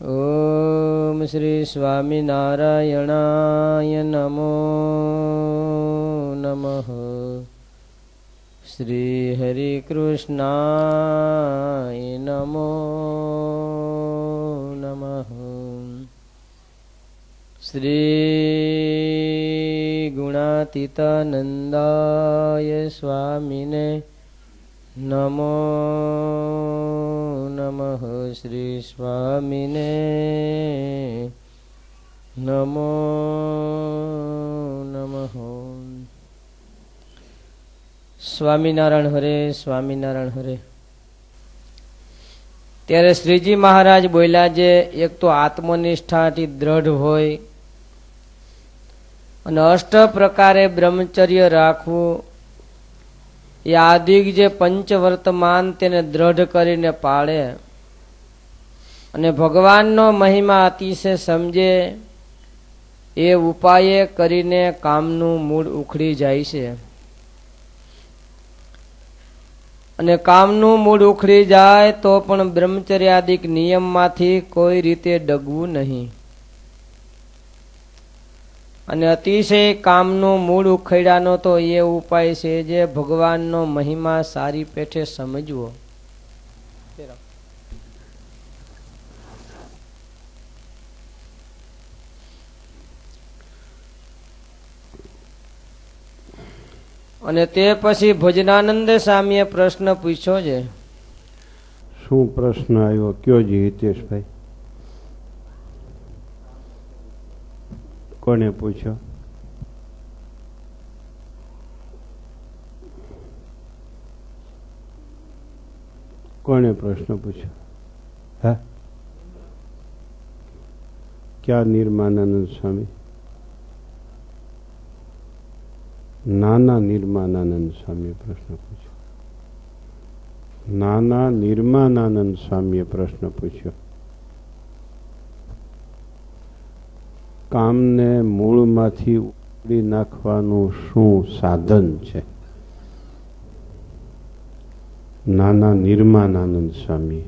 ઓમ શ્રી સ્વામિનારાયણાય નમો નમઃ. શ્રી હરિકૃષ્ણાય નમો નમઃ. શ્રી ગુણાતીતાનંદાય સ્વામિને નમો નમઃ. શ્રી સ્વામિને નમો નમઃ. સ્વામિનારાયણ હરે, સ્વામિનારાયણ હરે. ત્યારે શ્રીજી મહારાજ બોલ્યા જે એક તો આત્મનિષ્ઠાથી દ્રઢ હોય અને અષ્ટ પ્રકારે બ્રહ્મચર્ય રાખવું, એ આદિક જે પંચવર્તમાન તેને દ્રઢ કરીને પાળે અને ભગવાનનો મહિમા અતિશય સમજે, એ ઉપાય કરીને કામનું મૂળ ઉખડી જાય છે. અને કામનું મૂળ ઉખડી જાય તો પણ બ્રહ્મચર્યાદિક નિયમમાંથી કોઈ રીતે ડગવું નહીં. અને અતિશય કામનું મૂળ ઉખેડાનો તો એ ઉપાય છે જે ભગવાનનો મહિમા સારી પેઠે સમજવો. અને તે પછી ભજનાનંદ સ્વામીએ પ્રશ્ન પૂછ્યો છે. શું પ્રશ્ન આવ્યો? કયો જી હિતેશભાઈ? કોને પૂછ્યો? કોને પ્રશ્ન પૂછ્યો? હા, ક્યાં નિર્માનાનંદ સ્વામી? નાના નિર્માનાનંદ સ્વામીએ પ્રશ્ન પૂછ્યો. નાના નિર્માનાનંદ સ્વામીએ પ્રશ્ન પૂછ્યો. કામને મૂળમાંથી ઉડી નાખવાનું શું સાધન છે? નાના નિર્માનાનંદ સ્વામી.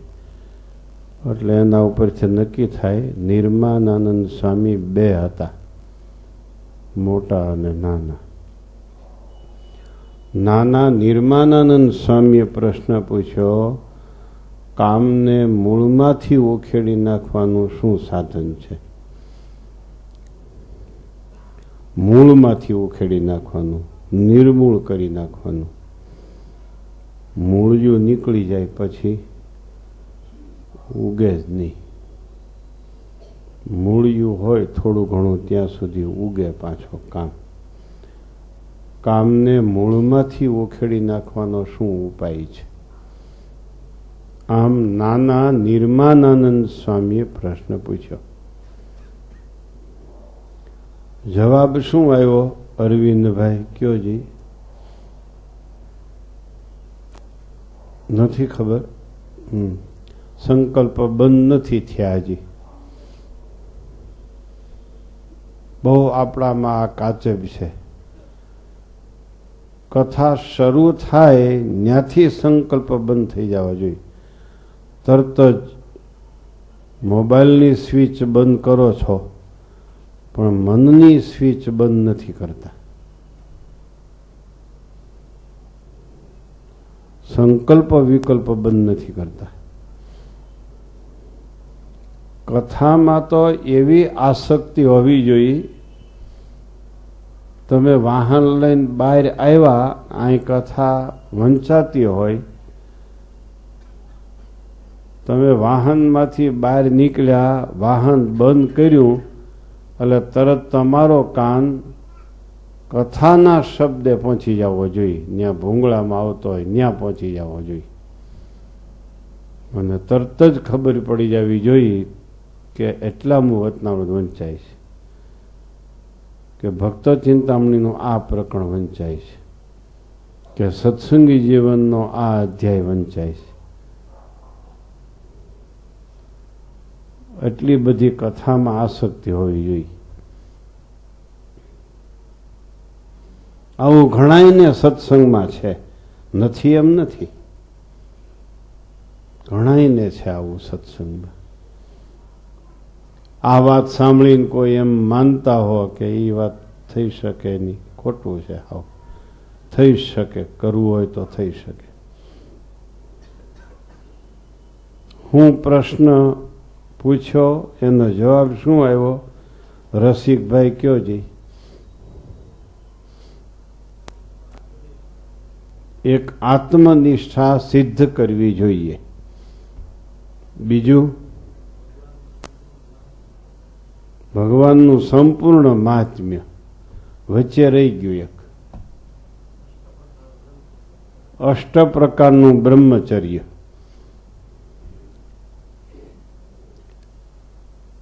એટલે એના ઉપરથી નક્કી થાય નિર્માનાનંદ સ્વામી બે હતા, મોટા અને નાના. નાના નિર્માનાનંદ સ્વામીએ પ્રશ્ન પૂછ્યો, કામને મૂળમાંથી ઉખેડી નાખવાનું શું સાધન છે? મૂળમાંથી ઉખેડી નાખવાનું, નિર્મૂળ કરી નાખવાનું. મૂળિયું નીકળી જાય પછી ઉગે જ નહીં. મૂળિયું હોય થોડું ઘણું ત્યાં સુધી ઉગે પાછો કામ. કામને મૂળમાંથી ઉખેડી નાખવાનો શું ઉપાય છે? આમ નાના નિર્માનાનંદ સ્વામીએ પ્રશ્ન પૂછ્યો. જવાબ શું આવ્યો અરવિંદભાઈ? કયો જી? નથી ખબર? સંકલ્પ બંધ નથી થયા હજી. બહુ આપણામાં આ કાચબ છે. કથા શરૂ થાય ત્યાંથી સંકલ્પ બંધ થઈ જવા જોઈએ. તરત જ મોબાઈલની સ્વિચ બંધ કરો છો પણ મનની સ્વિચ બંધ નથી કરતા. સંકલ્પ વિકલ્પ બંધ નથી કરતા. કથામાં તો એવી આસક્તિ હોવી જોઈએ. તમે વાહન લઈને બહાર આવ્યા, અહીં કથા વંચાતી હોય, તમે વાહનમાંથી બહાર નીકળ્યા, વાહન બંધ કર્યું એટલે તરત તમારો કાન કથાના શબ્દે પહોંચી જવો જોઈએ. ત્યાં ભૂંગળામાં આવતો હોય ત્યાં પહોંચી જવો જોઈએ. અને તરત જ ખબર પડી જવી જોઈએ કે એટલામાં વતનામૃત વંચાય છે, કે ભક્ત ચિંતામણીનું આ પ્રકરણ વંચાય છે, કે સત્સંગી જીવનનો આ અધ્યાય વંચાય છે. એટલી બધી કથામાં આસક્તિ હોવી જોઈએ. આવું ઘણાયને સત્સંગમાં છે, નથી એમ નથી, ઘણાયને છે આવું સત્સંગમાં. આ વાત સાંભળીને કોઈ એમ માનતા હો કે એ વાત થઈ શકે નહીં, ખોટું છે. હાવ થઈ શકે, કરવું હોય તો થઈ શકે. હું પ્રશ્ન પૂછ્યો, એનો જવાબ શું આવ્યો? રસિકભાઈ કયો જી? એક આત્મનિષ્ઠા સિદ્ધ કરવી જોઈએ. બીજું, ભગવાનનું સંપૂર્ણ મહાત્મ્ય. વચ્ચે રહી ગયું એક, અષ્ટ પ્રકારનું બ્રહ્મચર્ય.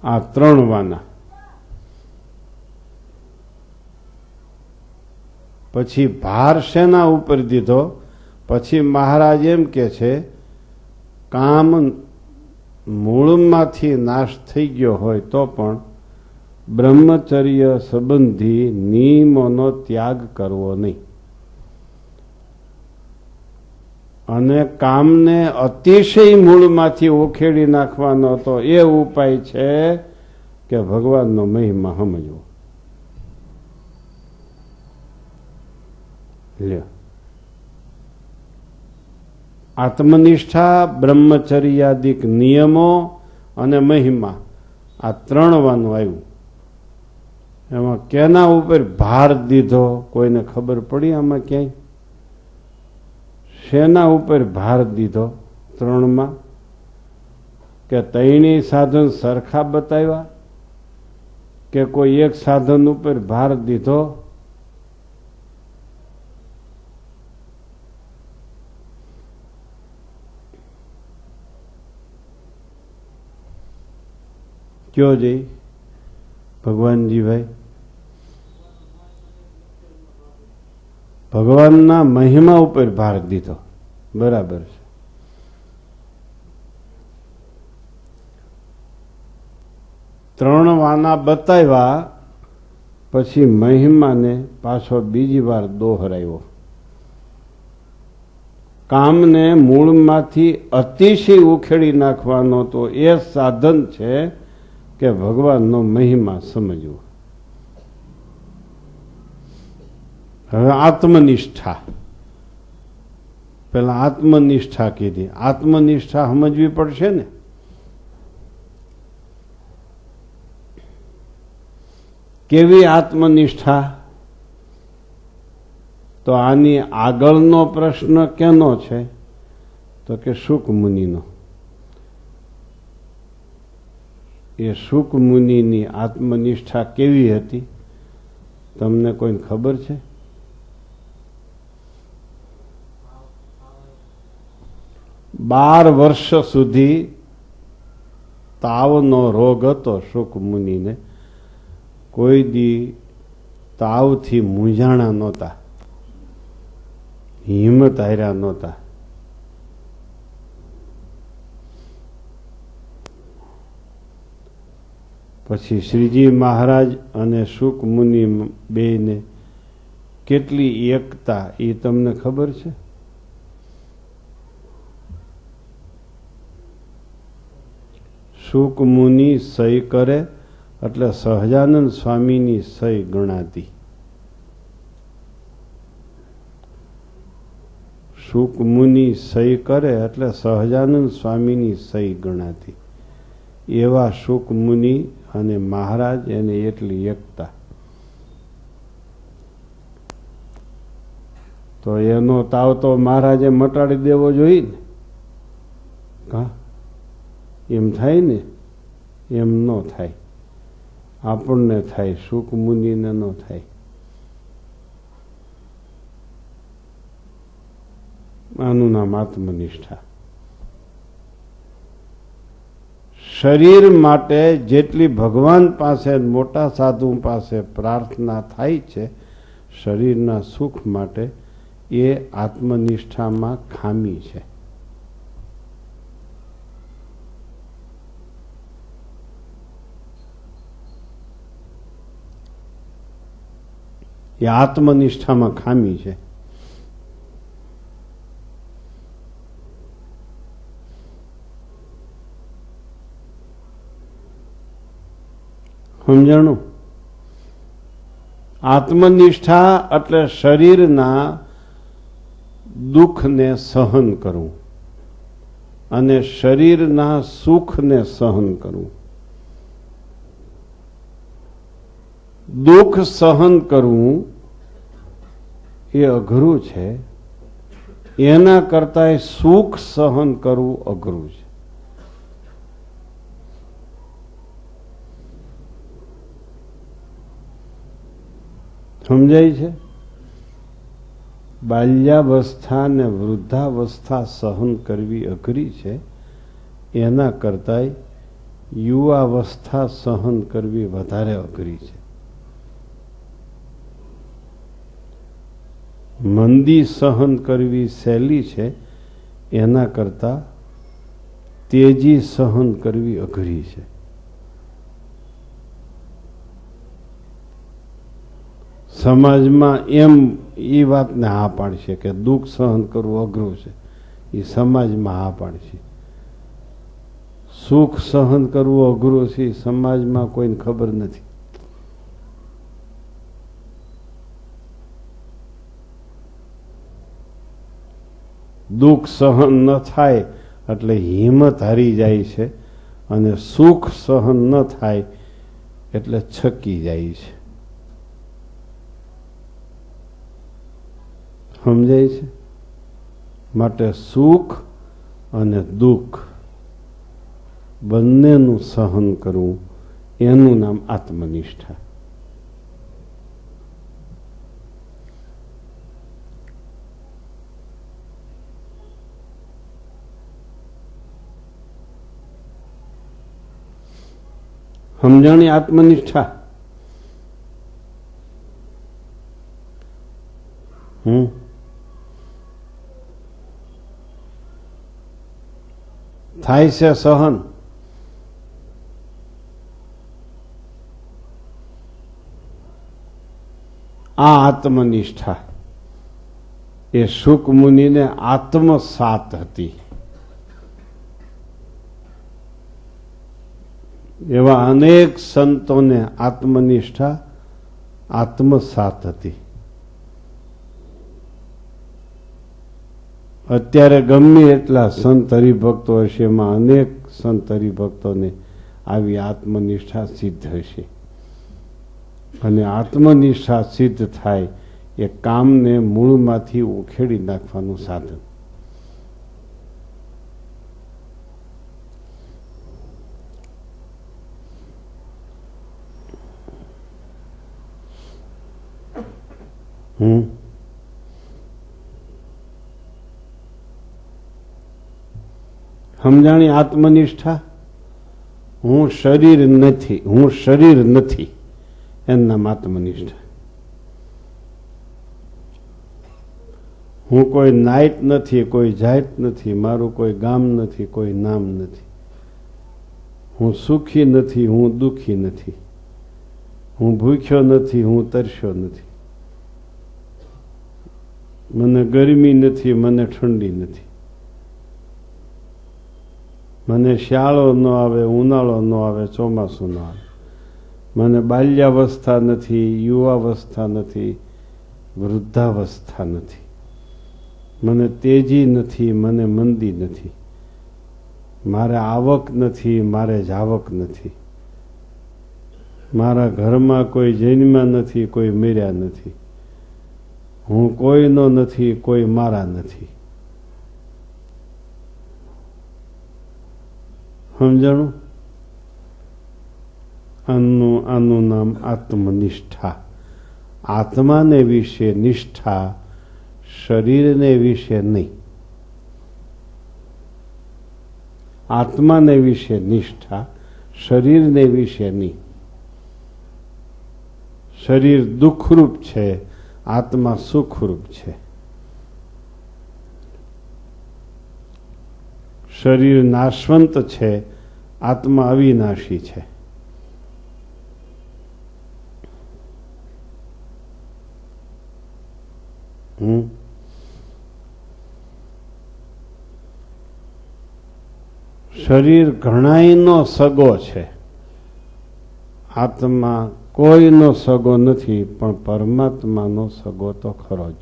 આ 3 વાના. પછી ભાર શેના ઉપર દીધો? પછી મહારાજ એમ કે છે, કામ મૂળમાંથી નાશ થઈ ગયો હોય તો પણ બ્રહ્મચર્ય સંબંધી નિયમોનો ત્યાગ કરવો નહીં. અને કામને અતિશય મૂળમાંથી ઉખેડી નાખવાનો તો એ ઉપાય છે કે ભગવાનનો મહિમા સમજવો. લ્યો, આત્મનિષ્ઠા, બ્રહ્મચર્યાદિક નિયમો અને મહિમા, આ 3 વાનું આવ્યું. એમાં કેના ઉપર ભાર દીધો? કોઈને ખબર પડી આમાં ક્યાંય? શેના ઉપર ભાર દીધો 3માં? કે ત્રણેય સાધન સરખા બતાવ્યા કે કોઈ એક સાધન ઉપર ભાર દીધો? કયો જઈ ભગવાનજીભાઈ? ભગવાનના મહિમા ઉપર ભાર દીધો. બરાબર છે. ત્રણ વાના બતાવ્યા પછી મહિમાને પાછો બીજી વાર દોહરાયો. કામને મૂળમાંથી અતિશય ઉખેડી નાખવાનો તો એ સાધન છે કે ભગવાનનો મહિમા સમજવો. હવે આત્મનિષ્ઠા, પેલા આત્મનિષ્ઠા કીધી. આત્મનિષ્ઠા સમજવી પડશે ને. કેવી આત્મનિષ્ઠા? તો આની આગળનો પ્રશ્ન કેનો છે? તો કે શુક મુનિનો. એ શુક મુનિની આત્મનિષ્ઠા કેવી હતી? તમને કોઈને ખબર છે? બાર વર્ષ સુધી તાવનો રોગ હતો શુક મુનિને. કોઈ દી તાવથી મૂંઝાણા નહોતા, હિંમત હાર્યા નહોતા. પછી શ્રીજી મહારાજ અને શુક મુનિ બેને કેટલી એકતા એ તમને ખબર છે? શુક મુનિ સહી કરે એટલે સહજાનંદ સ્વામીની સહી ગણાતી. શુક મુનિ સહી કરે એટલે સહજાનંદ સ્વામીની સહી ગણાતી. એવા શુક મુનિ અને મહારાજ, એને એટલી એકતા. તો એનો તાવ તો મહારાજે મટાડી દેવો જોઈએ ને. કા એમ થાય ને? એમ ન થાય. આપણને થાય, શુક મુનિને ન થાય. આનું નામ આત્મનિષ્ઠા. શરીર માટે જેટલી ભગવાન પાસે, મોટા સાધુ પાસે પ્રાર્થના થાય છે શરીરના સુખ માટે, એ આત્મનિષ્ઠામાં ખામી છે. એ આત્મનિષ્ઠામાં ખામી છે. સમજાણું? આત્મનિષ્ઠા એટલે શરીરના દુઃખને સહન કરવું અને શરીરના સુખને સહન કરવું. દુઃખ સહન કરવું એ અઘરું છે, એના કરતા સુખ સહન કરવું અઘરું છે. સમજાય છે? બાલ્યાવસ્થા ને વૃદ્ધાવસ્થા સહન કરવી અઘરી છે, એના કરતા યુવાવસ્થા સહન કરવી વધારે અઘરી છે. મંદી સહન કરવી સહેલી છે, એના કરતા તેજી સહન કરવી અઘરી છે. સમાજમાં એમ એ વાતને હા પાડશે કે દુઃખ સહન કરવું અઘરું છે, એ સમાજમાં હા પાડશે. સુખ સહન કરવું અઘરું છે, સમાજમાં કોઈને ખબર નથી. દુઃખ સહન ન થાય એટલે હિંમત હારી જાય છે, અને સુખ સહન ન થાય એટલે છકી જાય છે. સમજાય છે? માટે સુખ અને દુઃખ બંનેનું સહન કરવું એનું નામ આત્મનિષ્ઠા. સમજાણી આત્મનિષ્ઠા? થાય છે સહન. આ આત્મનિષ્ઠા એ શુક મુનિને આત્મસાત હતી. એવા અનેક સંતોને આત્મનિષ્ઠા આત્મસાત હતી. અત્યારે ગમે એટલા સંત હરિભક્તો હશે, એમાં અનેક સંત હરિભક્તોને આવી આત્મનિષ્ઠા સિદ્ધ હશે. અને આત્મનિષ્ઠા સિદ્ધ થાય એ કામને મૂળમાંથી ઉખેડી નાખવાનું સાધન. સમજાણી આત્મનિષ્ઠા? હું શરીર નથી, હું શરીર નથી, એનું નામ આત્મનિષ્ઠા. હું કોઈ નાયત નથી, કોઈ જાત નથી, મારું કોઈ ગામ નથી, કોઈ નામ નથી. હું સુખી નથી, હું દુઃખી નથી. હું ભૂખ્યો નથી, હું તરસ્યો નથી. મને ગરમી નથી, મને ઠંડી નથી. મને શિયાળો ન આવે, ઉનાળો ન આવે, ચોમાસું ન આવે. મને બાલ્યાવસ્થા નથી, યુવાવસ્થા નથી, વૃદ્ધાવસ્થા નથી. મને તેજી નથી, મને મંદી નથી. મારે આવક નથી, મારે જાવક નથી. મારા ઘરમાં કોઈ જન્મ્યા નથી, કોઈ મર્યા નથી. હું કોઈનો નથી, કોઈ મારા નથી. સમજાણું? આનું નામ આત્મનિષ્ઠા. આત્માને વિશે નિષ્ઠા, શરીરને વિશે નહીં. આત્માને વિશે નિષ્ઠા, શરીરને વિશે નહીં. શરીર દુઃખરૂપ છે, આત્મા સુખરૂપ છે. શરીર નાશવંત છે, આત્મા અવિનાશી છે. શરીર ઘણાયનો સગો છે આત્મા કોઈનો સગો નથી, પણ પરમાત્માનો સગો તો ખરો જ.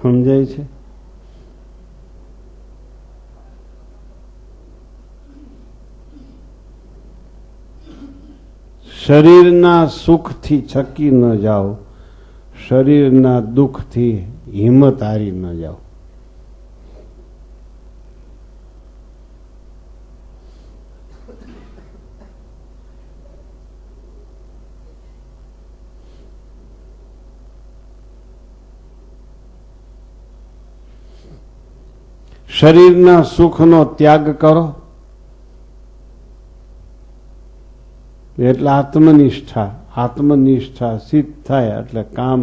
સમજાય છે? શરીરના સુખથી છકી ન જાઓ, શરીરના દુઃખથી હિંમત હારી ન જાઓ. શરીરના સુખનો ત્યાગ કરો એટલે આત્મનિષ્ઠા સિદ્ધ થાય. એટલે કામ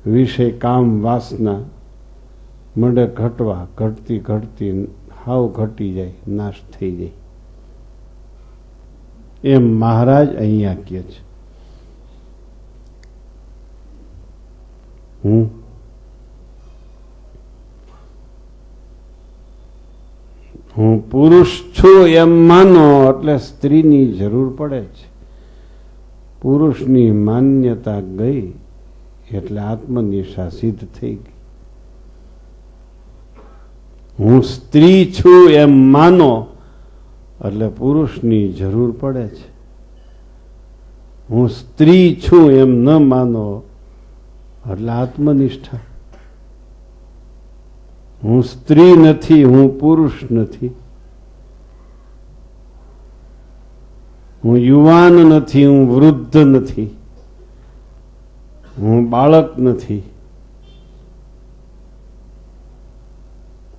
વિષય, કામ વાસના મંડે ઘટવા, ઘટતી ઘટતી હાવ ઘટી જાય, નાશ થઈ જાય. એમ મહારાજ અહીંયા કહે છે. હું પુરુષ છું એમ માનો એટલે સ્ત્રીની જરૂર પડે છે. પુરુષની માન્યતા ગઈ એટલે આત્મનિષ્ઠા સિદ્ધ થઈ ગઈ. હું સ્ત્રી છું એમ માનો એટલે પુરુષની જરૂર પડે છે. હું સ્ત્રી છું એમ ન માનો એટલે આત્મનિષ્ઠા. હું સ્ત્રી નથી, હું પુરુષ નથી, હું યુવાન નથી, હું વૃદ્ધ નથી, હું બાળક નથી,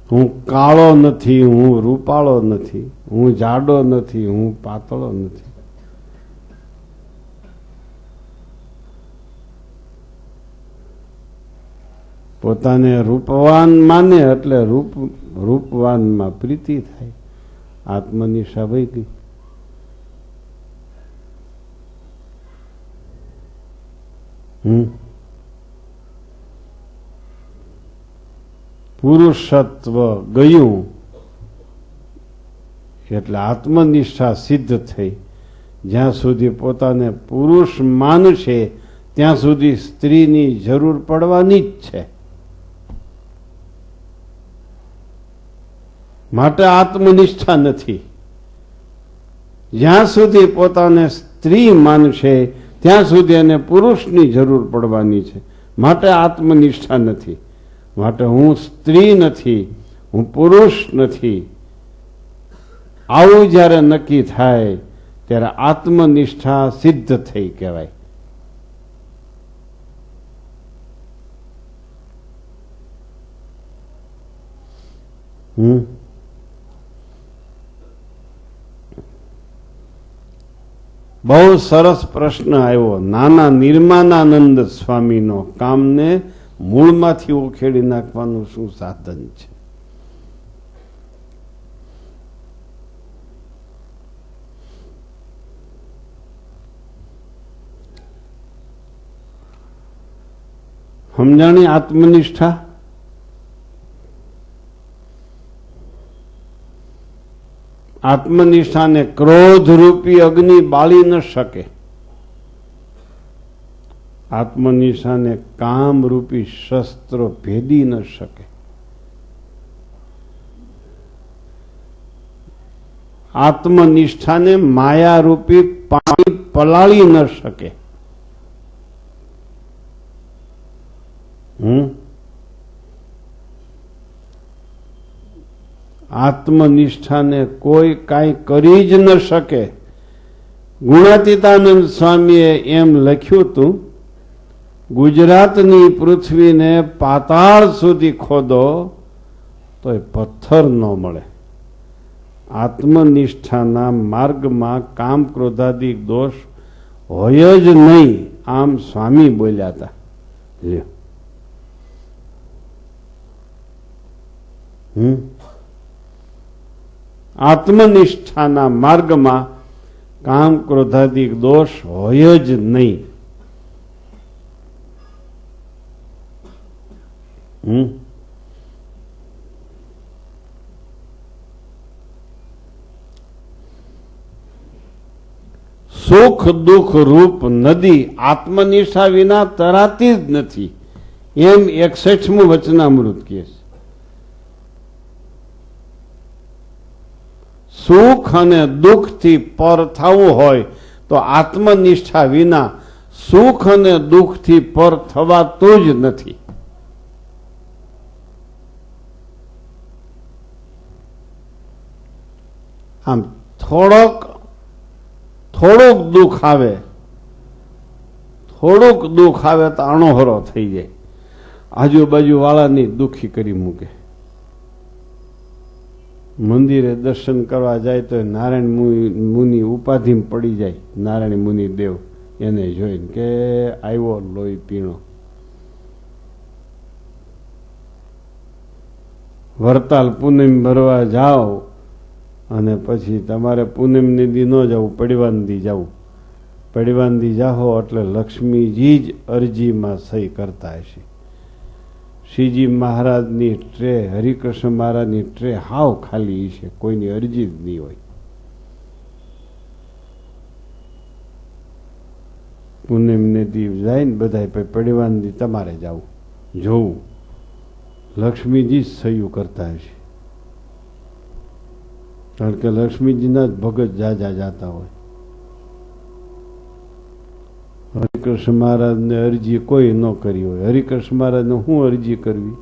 હું કાળો નથી, હું રૂપાળો નથી, હું જાડો નથી, હું પાતળો નથી. પોતાને રૂપવાન માને એટલે રૂપવાનમાં પ્રીતિ થાય. આત્મનિષ્ઠા વહી ગઈ. પુરુષત્વ ગયું એટલે આત્મનિષ્ઠા સિદ્ધ થઈ. જ્યાં સુધી પોતાને પુરુષ માનશે ત્યાં સુધી સ્ત્રીની જરૂર પડવાની જ છે. માટે આત્મનિષ્ઠા નથી. જ્યાં સુધી પોતાને સ્ત્રી માનશે ત્યાં સુધી એને પુરુષની જરૂર પડવાની છે. માટે આત્મનિષ્ઠા નથી. માટે હું સ્ત્રી નથી, હું પુરુષ નથી, આવું જ્યારે નક્કી થાય ત્યારે આત્મનિષ્ઠા સિદ્ધ થઈ કહેવાય. બહુ સરસ પ્રશ્ન આવ્યો. નાના નિર્માનાનંદ સ્વામીનો કામને મૂળમાંથી ઉખેડી નાખવાનું શું સાધન છે? સમજાણી આત્મનિષ્ઠા? આત્મનિષ્ઠાને ક્રોધ રૂપી અગ્નિ બાળી ન શકે. આત્મનિષ્ઠાને કામ રૂપી શસ્ત્રો ભેદી ન શકે. આત્મનિષ્ઠાને માયા રૂપી પાણી પલાળી ન શકે. આત્મનિષ્ઠાને કોઈ કાંઈ કરી જ ન શકે. ગુણાતીતાનંદ સ્વામીએ એમ લખ્યું હતું, ગુજરાતની પૃથ્વીને પાતાળ સુધી ખોદો તો એ પથ્થર ન મળે. આત્મનિષ્ઠાના માર્ગમાં કામ ક્રોધાદિક દોષ હોય જ નહીં, આમ સ્વામી બોલ્યા હતા. લ્યો આત્મનિષ્ઠાના માર્ગમાં કામ ક્રોધાદિક દોષ હોય જ નહીં. સુખ દુઃખ રૂપ નદી આત્મનિષ્ઠા વિના તરાતી જ નથી, એમ 61મું વચનામૃત કહે છે. સુખ અને દુઃખથી પર થવું હોય તો આત્મનિષ્ઠા વિના સુખ અને દુઃખથી પર થવાતું જ નથી. આમ થોડુંક દુઃખ આવે, થોડુંક દુઃખ આવે તો અણોહરો થઈ જાય, આજુબાજુ વાળાની દુઃખી કરી મૂકે. મંદિરે દર્શન કરવા જાય તો નારાયણ મુનિ ઉપાધિમાં પડી જાય. નારાયણ મુનિ દેવ એને જોઈને કે આવ્યો લોહી પીણો. વરતાલ પૂનમ ભરવા જાઓ અને પછી તમારે પૂનમની દી ન જવું, પડવાનદી જવું. પડવાનદી જાઓ એટલે લક્ષ્મીજી જ અરજીમાં સહી કરતા હશે. શ્રીજી મહારાજની ટ્રે, હરિકૃષ્ણ મહારાજની ટ્રે હાવ ખાલી છે, કોઈની અરજી જ નહીં હોય. પૂનમને દી જાય ને બધા પડવાનદી તમારે જવું, જોવું. લક્ષ્મીજી જ સહયું કરતા હશે, કારણ કે લક્ષ્મીજીના જ ભગત જાજા જાતા હોય. હરિકૃષ્ણ મહારાજને અરજી કોઈ ન કરી હોય. હરિકૃષ્ણ મહારાજને શું અરજી કરવી?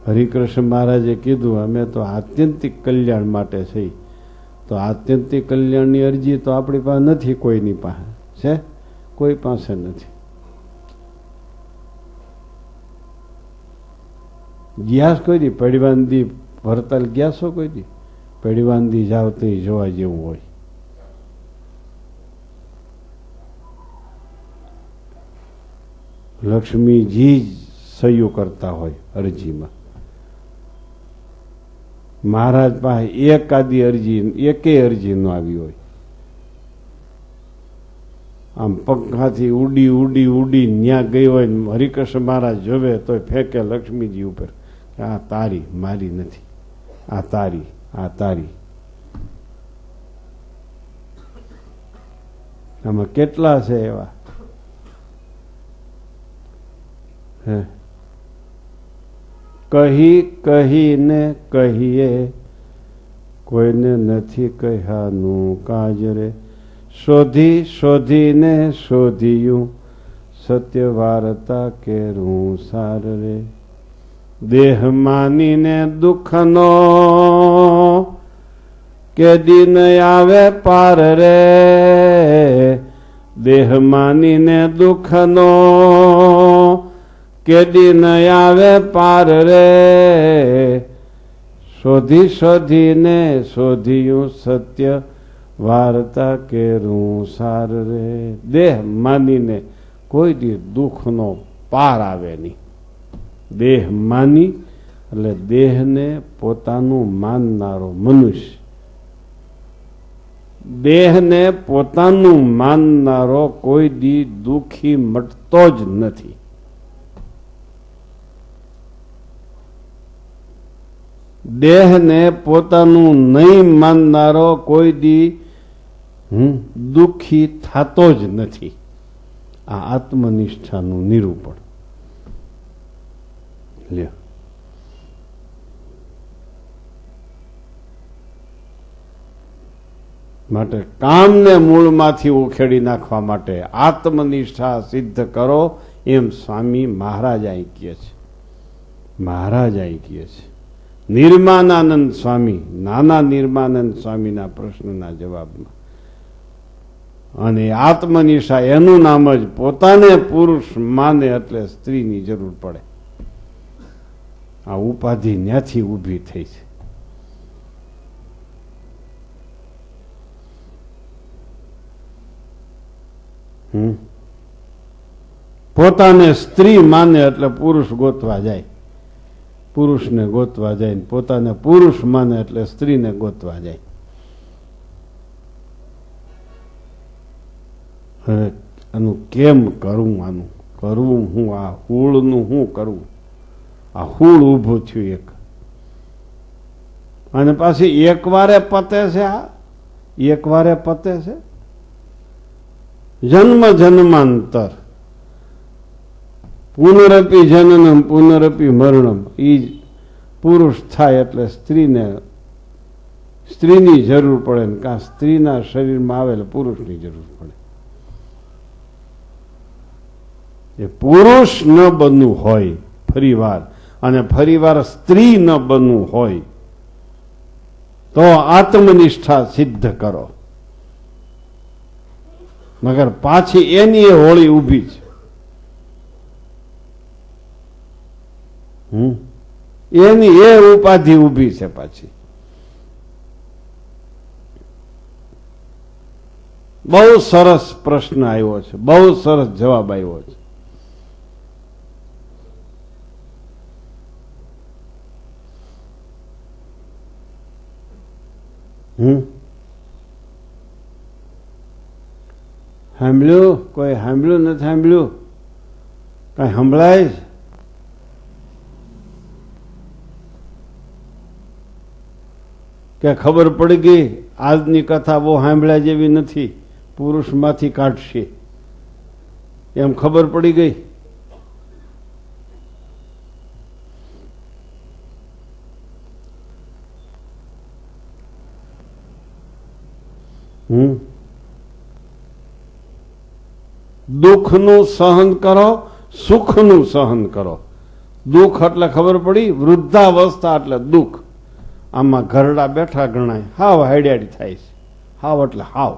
હરિકૃષ્ણ મહારાજે કીધું અમે તો આત્યંતિક કલ્યાણ માટે છે. તો આત્યંતિક કલ્યાણની અરજી તો આપણી પાસે નથી, કોઈની પાસે છે? કોઈ પાસે નથી. ગયા કોઈ દી પડવાનદી ભરતાલ ગયા છો? કોઈ દી પડવાનદી જાવ તો જોવા જેવું હોય. લક્ષ્મીજી જ સહયું કરતા હોય અરજીમાં. મહારાજ પાસે એકાદી અરજી, એકેય અરજી ન આવી હોય. આમ પંખાથી ઉડી ઉડી ઉડી ન્યા ગઈ હોય, હરિકૃષ્ણ મહારાજ જોવે તો ફેંકે લક્ષ્મીજી ઉપર, આ તારી, મારી નથી, આ તારી, આ તારી. આમાં કેટલા છે એવા? કહી કહીને કહીએ કોઈને નથી કહ્યાનું કાજ રે. શોધી શોધીને શોધ્યું સત્ય વાર્તા કેરું સાર રે. દેહ માનીને દુઃખનો કે દિન આવે પાર રે. દેહ માનીને દુઃખનો કે દિન આવે પાર રે. શોધી શોધીને શોધ્યું સત્ય વાર્તા કેરું સાર રે. દેહ માનીને કોઈ દી દુઃખનો પાર આવે નહીં. દેહ માની એટલે દેહને પોતાનું માનનારો મનુષ્ય. દેહને પોતાનું માનનારો કોઈ દી દુઃખી મટતો જ નથી. દેહને પોતાનું નહીં માનનારો કોઈ દી દુઃખી થતો જ નથી. આ આત્મનિષ્ઠાનું નિરૂપણ લ્યો. માટે કામને મૂળમાંથી ઉખેડી નાખવા માટે આત્મનિષ્ઠા સિદ્ધ કરો, એમ સ્વામી મહારાજ અહીં કહે છે. મહારાજ અહીં કહે છે. નિર્માનાનંદ સ્વામી, નાના નિર્માનંદ સ્વામીના પ્રશ્નના જવાબમાં. અને આત્મનિષ્ઠા એનું નામ જ પોતાને પુરુષ માને એટલે સ્ત્રીની જરૂર પડે. આ ઉપાધિ ન્યાથી ઊભી થઈ છે. પોતાને સ્ત્રી માને એટલે પુરુષ ગોતવા જાય, પુરુષને ગોતવા જાય. પોતાને પુરુષ માને એટલે સ્ત્રીને ગોતવા જાય. હવે આનું કેમ કરવું? આનું કરવું હું? આ હૂળનું શું કરવું? આ હૂળ ઊભું થયું એક, અને પાછી એક વારે પતે છે. આ એક વારે પતે છે. જન્મ જન્માંતર પુનરપી જનનમ પુનરપી મરણમ. એ પુરુષ થાય એટલે સ્ત્રીની જરૂર પડે ને કાં સ્ત્રીના શરીરમાં આવે એટલે પુરુષની જરૂર પડે. એ પુરુષ ન બનવું હોય ફરીવાર, અને ફરીવાર સ્ત્રી ન બનવું હોય તો આત્મનિષ્ઠા સિદ્ધ કરો. મગર પાછી એની એ હોળી ઊભી છે. એની એ ઉપાધિ ઊભી છે પાછી. બહુ સરસ પ્રશ્ન આવ્યો છે, બહુ સરસ જવાબ આવ્યો છે. સાંભળ્યું? કોઈ સાંભળ્યું નથી? સાંભળ્યું? કઈ સંભળાય? કે ખબર પડી ગઈ? આજની કથા બહુ સાંભળ્યા જેવી નથી, પુરુષમાંથી કાઢશે એમ ખબર પડી ગઈ? દુઃખનું સહન કરો, સુખનું સહન કરો. દુઃખ એટલે ખબર પડી, વૃદ્ધાવસ્થા એટલે દુઃખ. આમાં ઘરડા બેઠા ગણાય, હાવ હાડ્યાડી થાય છે. હાવ એટલે હાવ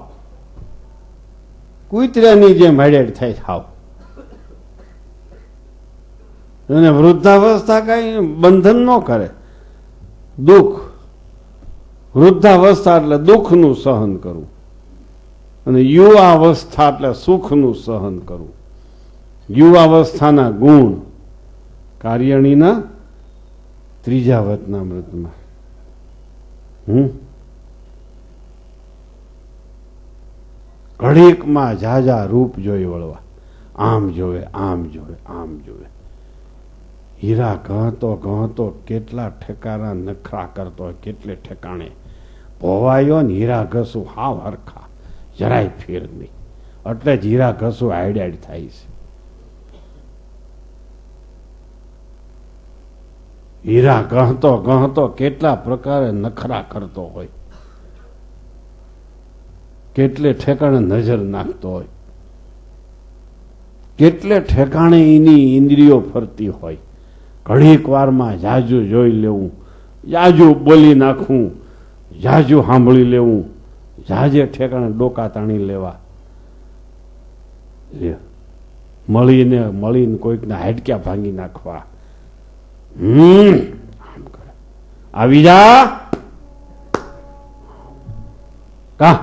કૂતરાની જેમ હાડ્યાડી થાય છે હાવ. અને વૃદ્ધાવસ્થા કઈ બંધન ન કરે. દુઃખ, વૃદ્ધાવસ્થા એટલે દુઃખનું સહન કરવું, અને યુવાવસ્થા એટલે સુખનું સહન કરવું. યુવાવસ્થાના ગુણ કાર્યણીના ત્રીજા વચનામૃતમાં. ઘડીકમાં ઝાઝા રૂપ જોઈ વળવા. આમ જોવે, આમ જોવે, આમ જોવે. હીરા ગહતો કેટલા ઠેકાણા નખરા કરતો હોય, કેટલે ઠેકાણે ભોવાયો ને હીરા ઘસું હાવ હરખા, જરાય ફેર નહીં. એટલે જ હીરા ઘસું હાઈડ થાય છે. હીરા ગહતો કેટલા પ્રકારે નખરા કરતો હોય, કેટલે ઠેકાણે નજર નાખતો હોય, કેટલે ઠેકાણે એની ઇન્દ્રિયો ફરતી હોય. ઘડીક વારમાં જાજુ જોઈ લેવું, જાજુ બોલી નાખવું, જાજુ સાંભળી લેવું, જાજે ઠેકાણે ડોકા તાણી લેવા. મળીને કોઈકના હાડક્યા ભાંગી નાખવા. આમ કરે, આવી જા કા,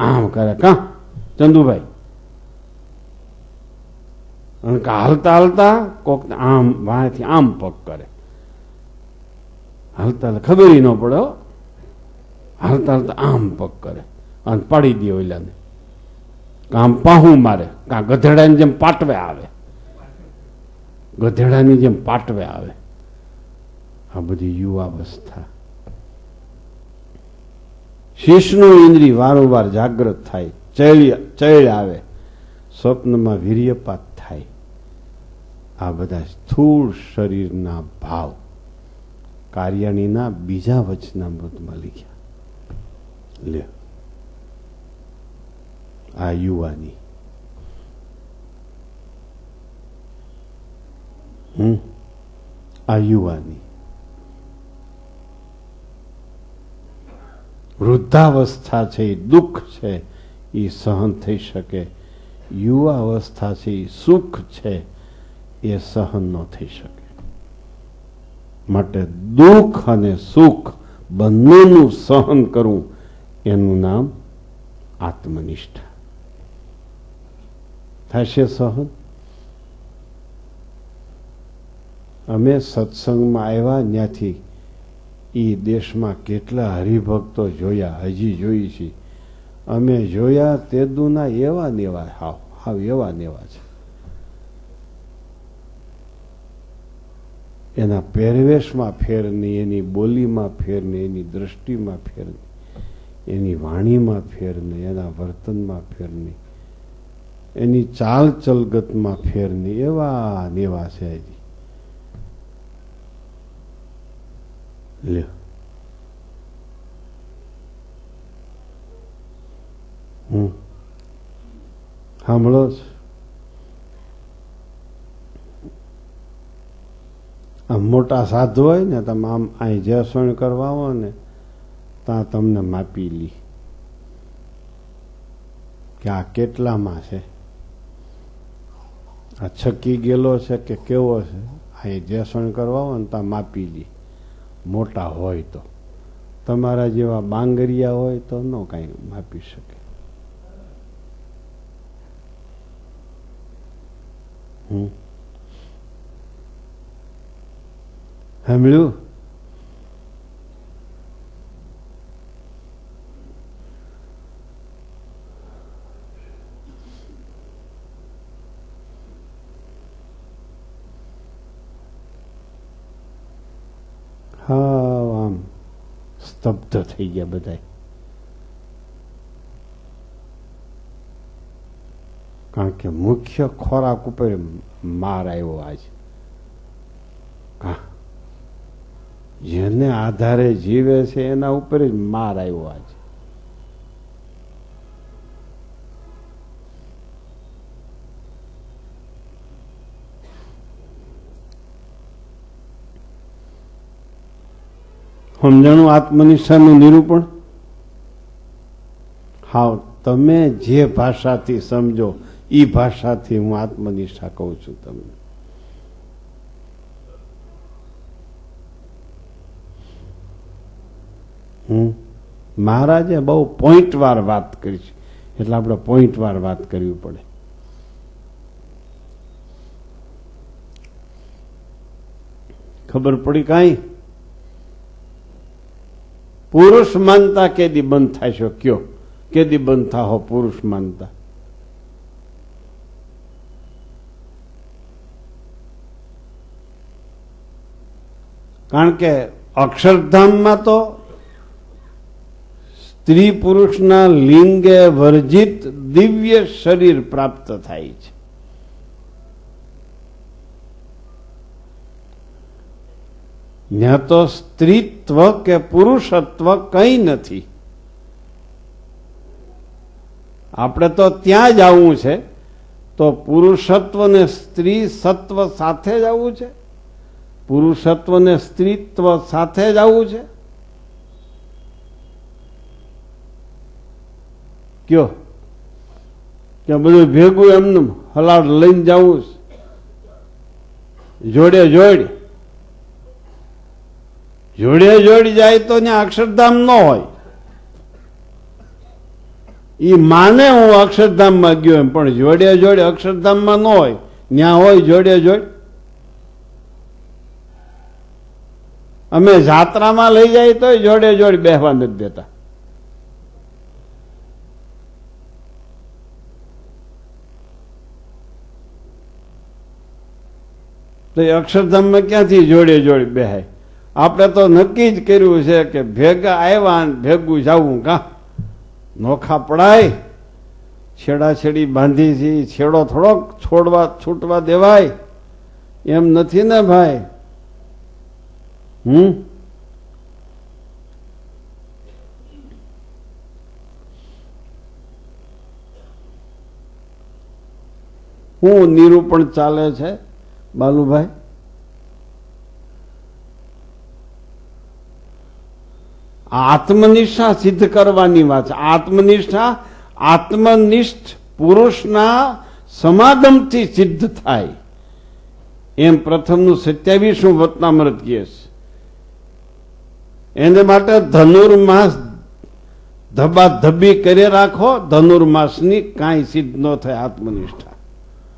આમ કરે કા ચંદુભાઈ. અને હાલતા હાલતા કોક આમ વાંથી આમ પગ કરે. હાલતા ખબર ન પડે. હાલતા હાલતા આમ પગ કરે અને પાડી દે ઓલાને. આમ પાહું મારે, કાં ગધેડાની જેમ પાટવે આવે, ગધેડાની જેમ પાટવે આવે. આ બધી યુવાવસ્થા. શીશનું ઇન્દ્રિય વારંવાર જાગૃત થાય, ચૈળ આવે, સ્વપ્નમાં વીર્યપાત થાય. આ બધા સ્થૂળ શરીરના ભાવ કાર્યાણીના બીજા વચનામૃતમાં લખ્યા. લે આ યુવાની, આ યુવાની વૃદ્ધાવસ્થા છે, એ દુઃખ છે, એ સહન થઈ શકે. યુવાવસ્થા છે, એ સુખ છે, એ સહન ન થઈ શકે. માટે દુઃખ અને સુખ બંનેનું સહન કરવું એનું નામ આત્મનિષ્ઠા. થશે સહન? અમે સત્સંગમાં આવ્યા ત્યાંથી એ દેશમાં કેટલા હરિભક્તો જોયા, હજી જોઈ છે. અમે જોયા તે દુના એવા ને એવા, હાવ એવા ને એવા છે. એના પહેરવેશમાં ફેર નહીં, એની બોલીમાં ફેર નહીં, એની દ્રષ્ટિમાં ફેર નહીં. એની વાણીમાં ફેર નહીં, એના વર્તનમાં ફેર નહીં, એની ચાલ ચલગતમાં ફેર નહીં, એવા ને એવા છે હજી. લ્યો સાંભળો છો? આમ મોટા સાધુ હોય ને તમે આમ અહીં જેસણ કરવા આવો ને ત્યાં તમને માપી લી કે આ કેટલામાં છે, આ છકી ગયેલો છે કે કેવો છે. અહીં જેસણ કરવા આવો ને ત્યાં માપી લી. મોટા હોય તો, તમારા જેવા બાંગરિયા હોય તો ન કાંઈ માપી શકે. સાંભળ્યું? હા, આમ સ્તબ્ધ થઈ ગયા બધા. કારણ કે મુખ્ય ખોરાક ઉપર માર આવ્યો આજ. જેને આધારે જીવે છે એના ઉપર જ માર આવ્યો આજ. સમજાણું આત્મનિષ્ઠાનું નિરૂપણ? હા, તમે જે ભાષાથી સમજો એ ભાષાથી હું આત્મનિષ્ઠા કહું છું તમને. મહારાજે બહુ પોઈન્ટવાર વાત કરી છે એટલે આપણે પોઈન્ટવાર વાત કરવી પડે. ખબર પડી કાંઈ? પુરુષ માનતા કેદી બંધ થાય છે? કયો કેદી બંધ થાહો પુરુષ માનતા? કારણ કે અક્ષરધામમાં તો સ્ત્રી પુરુષના લિંગે વર્જિત દિવ્ય શરીર પ્રાપ્ત થાય છે. ત્યાં તો સ્ત્રીત્વ કે પુરુષત્વ કંઈ નથી. આપણે તો ત્યાં જ આવવું છે, તો પુરુષત્વ ને સ્ત્રી સત્વ સાથે જ આવવું છે, પુરુષત્વ ને સ્ત્રીત્વ સાથે જ આવવું છે. કયો કે બધું ભેગું એમનું હલાડ લઈને જવું છે, જોડે જોડ જોડે જોડી જાય તો ત્યાં અક્ષરધામ ન હોય. ઈ માને હું અક્ષરધામમાં ગયો એમ, પણ જોડે જોડે અક્ષરધામમાં ન હોય, ત્યાં હોય જોડે જોડ. અમે જાત્રામાં લઈ જાય તો જોડે જોડ બેહવા નથી દેતા. તો અક્ષરધામમાં ક્યાંથી જોડે જોડ બેહાય? આપણે તો નક્કી જ કર્યું છે કે ભેગા આવ્યા ને ભેગું જવું. કા નોખા પડાય, છેડાછેડી બાંધી છે, છેડો થોડોક છૂટવા દેવાય એમ નથી ને ભાઈ. હું નિરૂપણ ચાલે છે બાલુભાઈ? આત્મનિષ્ઠા સિદ્ધ કરવાની વાત છે. આત્મનિષ્ઠા આત્મનિષ્ઠ પુરુષના સમાગમથી સિદ્ધ થાય એમ પ્રથમનું 27મું વચનામૃત કહે છે. એને માટે ધનુર્માસ ધબાધબી કરી રાખો. ધનુર્માસની કાંઈ સિદ્ધ ન થાય આત્મનિષ્ઠા.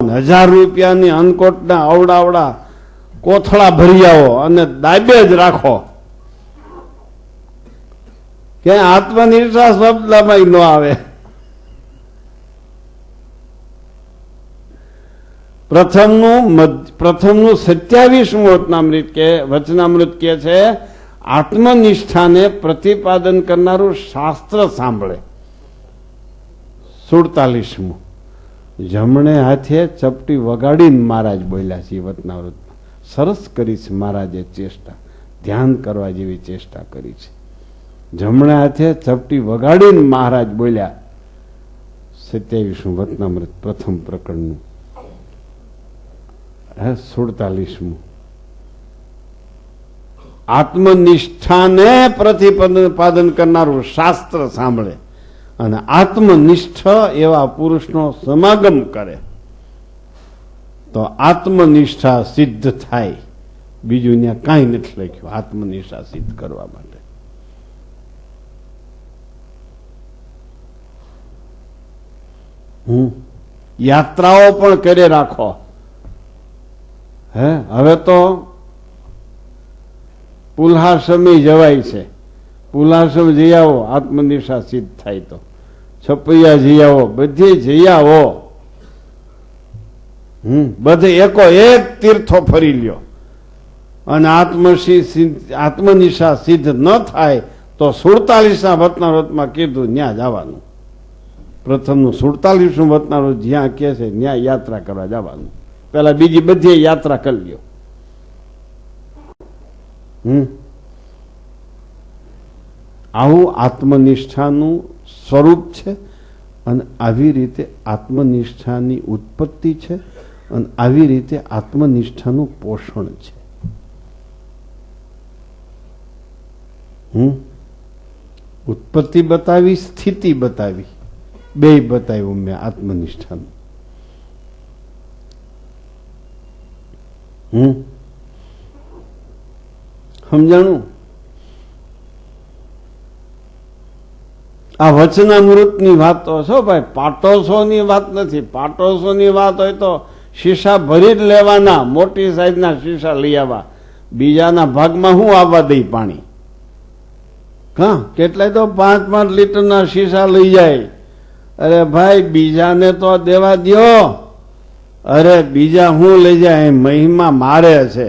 1000 રૂપિયાની અનકોટના અવડાવડા કોથળા ભરી આવો અને દાબે જ રાખો કે આત્મનિષ્ઠા શબ્દમાં ન આવે. પ્રથમનું 27મું વચનામૃત કે છે આત્મનિષ્ઠાને પ્રતિપાદન કરનારું શાસ્ત્ર સાંભળે. 47મું, જમણે હાથે ચપટી વગાડીને મહારાજ બોલ્યા છે વતનાવૃતમાં. સરસ કરી છે મહારાજે ચેષ્ટા, ધ્યાન કરવા જેવી ચેષ્ટા કરી છે. જમણે હાથે ચપટી વગાડીને મહારાજ બોલ્યા. 27મું વતનામૃત પ્રથમ પ્રકરણનું. 47મું, આત્મનિષ્ઠાને પ્રતિપાદન કરનારું શાસ્ત્ર સાંભળે અને આત્મનિષ્ઠ એવા પુરુષનો સમાગમ કરે તો આત્મનિષ્ઠા સિદ્ધ થાય. બીજું ત્યાં કાંઈ નથી લખ્યું આત્મનિષ્ઠા સિદ્ધ કરવા માટે. યાત્રાઓ પણ કરે રાખો. હવે તો પુલ્હાશ્રમી જવાય છે. પુલ્હાશ્રમ જઈ આવો, આત્મનિષ્ઠા સિદ્ધ થાય તો. છપૈયા જઈ આવો, બધી જઈ આવો. બધે એકો એક તીર્થો ફરી લ્યો અને આત્મનિષ્ઠા સિદ્ધ ન થાય તો 47ના વતનાવ્રતમાં કીધું ત્યાં જવાનું. પ્રથમનું 47મું વતનાવ્રત જ્યાં કે છે ત્યાં યાત્રા કરવા જવાનું. પેલા બીજી બધી યાત્રા કરી લ્યો. આવું આત્મનિષ્ઠાનું સ્વરૂપ છે અને આવી રીતે આત્મનિષ્ઠાની ઉત્પત્તિ છે અને આવી રીતે આત્મનિષ્ઠાનું પોષણ છે. ઉત્પત્તિ બતાવી, સ્થિતિ બતાવી, બે બતાવ્યું મેં આત્મનિષ્ઠાનું. સમજાણું? આ વચનામૃતની વાત તો છો ભાઈ, પાટોત્સવની વાત નથી. પાટોત્સવની વાત હોય તો શીશા ભરી જ લેવાના, મોટી સાઈઝના શીશા લઈ આવવા. બીજાના ભાગમાં શું આવવા દઈ પાણી? કેટલાય તો 5-5 લીટરના શીશા લઈ જાય. અરે ભાઈ, બીજાને તો દેવા દ્યો. અરે બીજા હું લઈ જાય, મહિમા મારે છે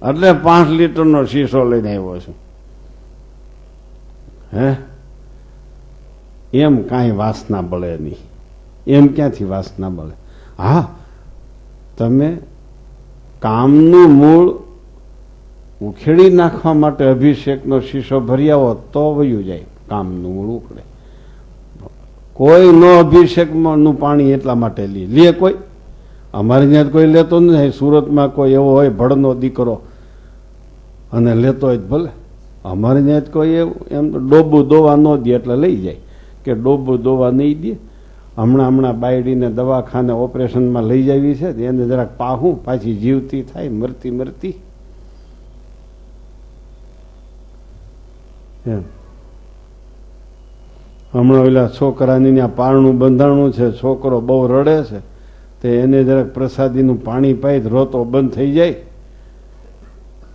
એટલે 5 લીટરનો શીશો લઈને આવ્યો છું. એમ કાંઈ વાસના બળે નહીં. એમ ક્યાંથી વાસના બળે? હા, તમે કામનું મૂળ ઉખેડી નાખવા માટે અભિષેકનો શીશો ભરી આવો તો વયું જાય, કામનું મૂળ ઉકળે. કોઈ નો અભિષેકનું પાણી એટલા માટે લે કોઈ? અમારે ત્યાં કોઈ લેતો નથી. સુરતમાં કોઈ એવો હોય ભડનો દીકરો અને લેતો હોય ભલે. અમારે ત્યાં કોઈ એવું એમ તો ડોબું દોવા ન દે એટલે લઈ જાય કે ડોબું દોવા નહીં દે. હમણાં બાયડીને દવાખાને ઓપરેશનમાં લઈ જાવી છે, એને જરાક પાહું, પાછી જીવતી થાય, મરતી હમણાં ઓલા છોકરાની ત્યાં પારણું બંધાણું છે, છોકરો બહુ રડે છે, તે એને જરાક પ્રસાદીનું પાણી પાઈ રોતો બંધ થઈ જાય.